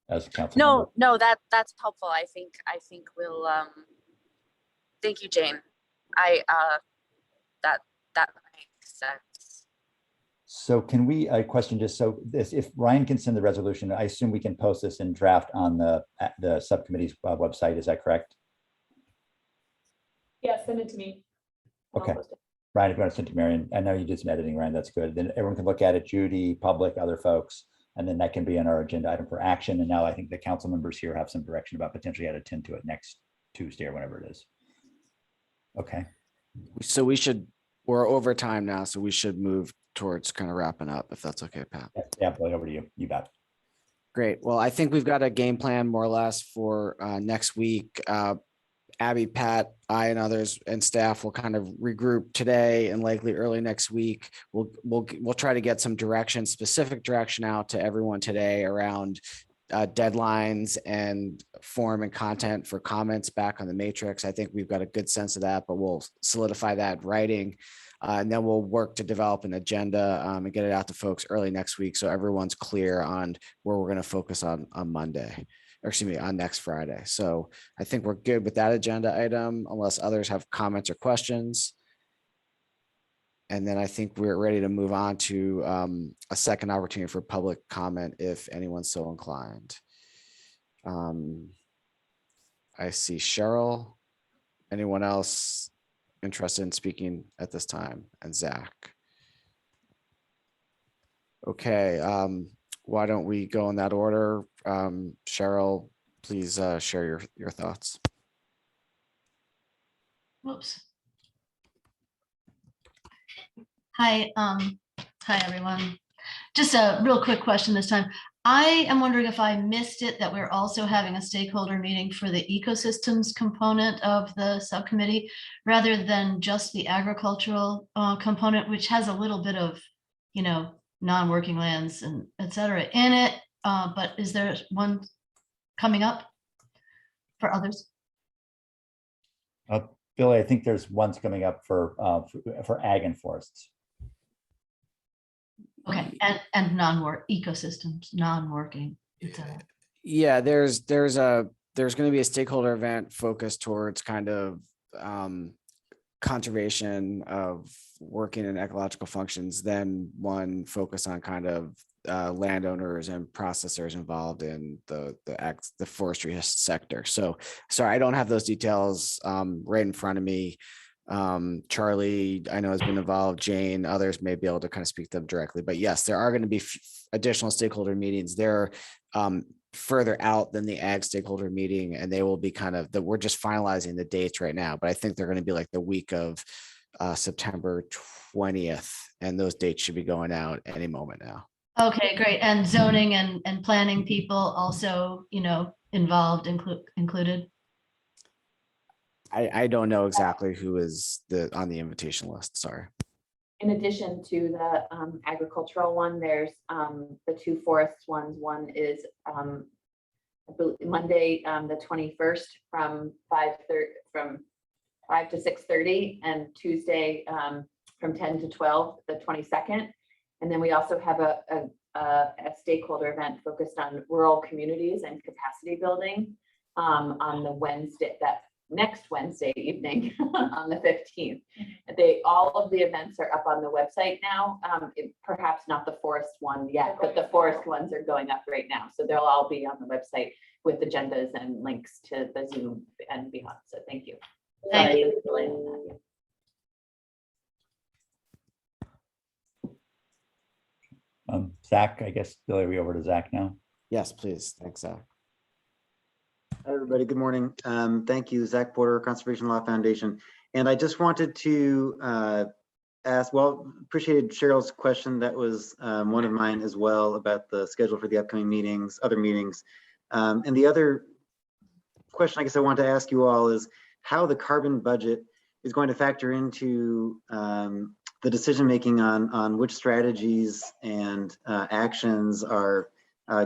as a council member? No, that's helpful. I think we'll, thank you, Jane. That makes sense. So can we, a question just so this, if Ryan can send the resolution, I assume we can post this in draft on the subcommittee's website. Is that correct? Yeah, send it to me. I'll Okay. post it. Ryan, if you want to send to Marion, I know you did some editing, Ryan, that's good. Then everyone can look at it, Judy, public, other folks, and then that can be on our agenda item for action. And now I think the council members here have some direction about potentially add a 10 to it next Tuesday or whenever it is. Okay. So we're over time now, so we should move towards kind of wrapping up, if that's okay, Pat. Yeah, play over to you. You bet. Great. Well, I think we've got a game plan more or less for next week. Abby, Pat, I, and others and staff will kind of regroup today and likely early next week. We'll try to get some direction, specific direction out to everyone today around deadlines and form and content for comments back on the matrix. I think we've got a good sense of that, but we'll solidify that in writing. And then we'll work to develop an agenda and get it out to folks early next week so everyone's clear on where we're going to focus on Monday, or excuse me, on next Friday. So I think we're good with that agenda item unless others have comments or questions. And then I think we're ready to move on to a second opportunity for public comment if anyone's so inclined. I see Cheryl. Anyone else interested in speaking at this time? And Zach. Okay, why don't we go in that order? Cheryl, please share your thoughts. Whoops. Hi, everyone. Just a real quick question this time. I am wondering if I missed it, that we're also having a stakeholder meeting for the ecosystems component of the subcommittee, rather than just the agricultural component, which has a little bit of, non-working lands and et cetera in it. But is there one coming up for others? Billy, I think there's ones coming up for ag and forests. Okay, and non-work ecosystems, non-working. Yeah, there's going to be a stakeholder event focused towards kind of conservation of working and ecological functions, then one focus on kind of landowners and processors involved in the forestry sector. So sorry, I don't have those details right in front of me. Charlie, I know, has been involved. Jane, others may be able to kind of speak to them directly, but yes, there are going to be additional stakeholder meetings. They're further out than the ag stakeholder meeting, and they will be kind of we're just finalizing the dates right now, but I think they're going to be like the week of September 20th, and those dates should be going out any moment now. Okay, great. And zoning and planning people also, involved, included? I don't know exactly who is on the invitation list. Sorry. In addition to the agricultural one, there's the two forests ones. One is I believe Monday, the 21st from 5 to 6:30, and Tuesday from 10 to 12, the 22nd. And then we also have a stakeholder event focused on rural communities and capacity building on the Wednesday, next Wednesday evening on the 15th. All of the events are up on the website now. Perhaps not the forest one yet, but the forest ones are going up right now. So they'll all be on the website with agendas and links to the Zoom and beyond. So thank you. Thank you. Zach, I guess, Billy, are we over to Zach now? Yes, please. Thanks, Zach. Hi, everybody. Good morning. Thank you, Zach Porter, Conservation Law Foundation. And I just wanted to appreciated Cheryl's question. That was one of mine as well, about the schedule for the upcoming meetings, other meetings. And the other question I guess I want to ask you all is how the carbon budget is going to factor into the decision-making on which strategies and actions are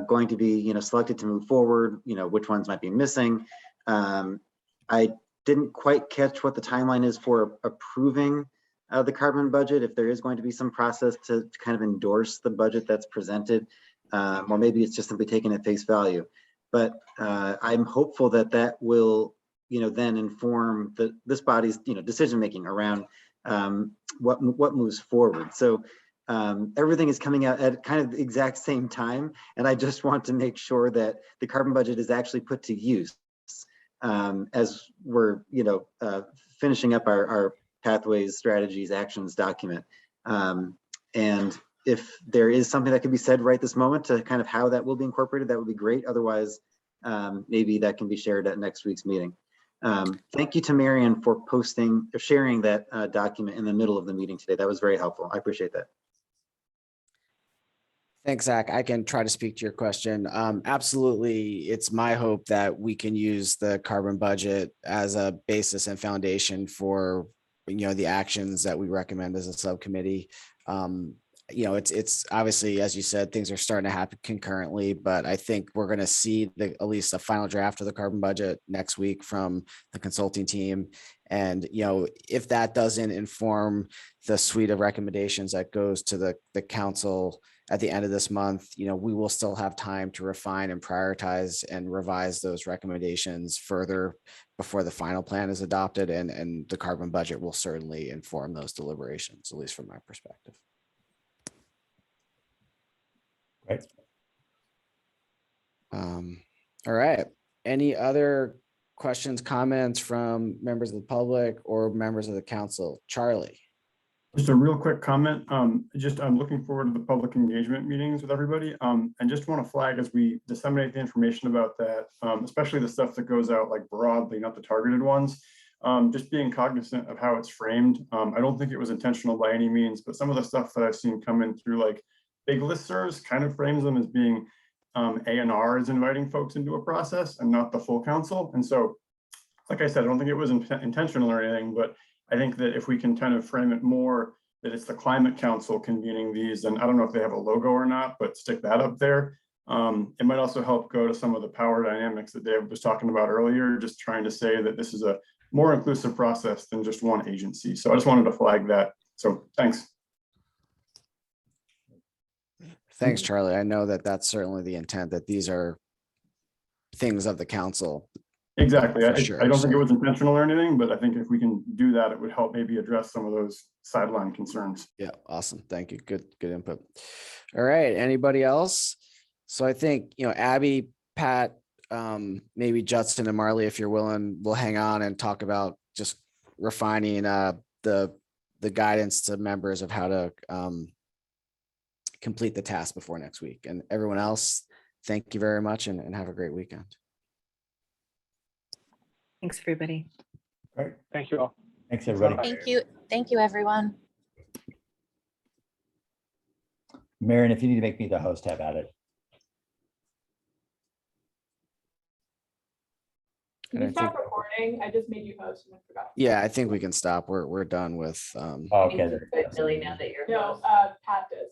going to be, selected to move forward, which ones might be missing. I didn't quite catch what the timeline is for approving the carbon budget, if there is going to be some process to kind of endorse the budget that's presented, or maybe it's just simply taken at face value. But I'm hopeful that that will, then inform this body's, decision-making around what moves forward. So everything is coming out at kind of the exact same time. And I just want to make sure that the carbon budget is actually put to use as we're, finishing up our pathways, strategies, actions document. And if there is something that can be said right this moment to kind of how that will be incorporated, that would be great. Otherwise, maybe that can be shared at next week's meeting. Thank you to Marion for sharing that document in the middle of the meeting today. That was very helpful. I appreciate that. Thanks, Zach. I can try to speak to your question. Absolutely. It's my hope that we can use the carbon budget as a basis and foundation for, the actions that we recommend as a subcommittee. It's obviously, as you said, things are starting to happen concurrently, but I think we're going to see at least a final draft of the carbon budget next week from the consulting team. And, if that doesn't inform the suite of recommendations that goes to the council at the end of this month, we will still have time to refine and prioritize and revise those recommendations further before the final plan is adopted. And the carbon budget will certainly inform those deliberations, at least from my perspective. Right. All right. Any other questions, comments from members of the public or members of the council? Charlie. Just a real quick comment. I'm looking forward to the public engagement meetings with everybody. And just want to flag as we disseminate the information about that, especially the stuff that goes out like broadly, not the targeted ones, just being cognizant of how it's framed. I don't think it was intentional by any means, but some of the stuff that I've seen come in through like big listservs kind of frames them as being A&R is inviting folks into a process and not the full council. And so, like I said, I don't think it was intentional or anything, but I think that if we can kind of frame it more that it's the climate council convening these, and I don't know if they have a logo or not, but stick that up there. It might also help go to some of the power dynamics that Dave was talking about earlier, just trying to say that this is a more inclusive process than just one agency. So I just wanted to flag that. So thanks. Thanks, Charlie. I know that that's certainly the intent, that these are things of the council. Exactly. I don't think it So, was intentional or anything, but I think if we can do that, it would help maybe address some of those sideline concerns. yeah, awesome. Thank you. Good input. All right. Anybody else? So I think, Abby, Pat, maybe Judson and Marley, if you're willing, we'll hang on and talk about just refining the guidance to members of how to complete the task before next week. And everyone else, thank you very much and have a great weekend. Thanks, everybody. All right. Thank you all. Thanks, everybody. Thank you. Thank you, everyone. Marion, if you need to make me the host, have at it. Can you stop recording? I just made you host and I forgot. Yeah, I think we can stop. We're done with. Okay. Billy, now that you're. No, Pat does.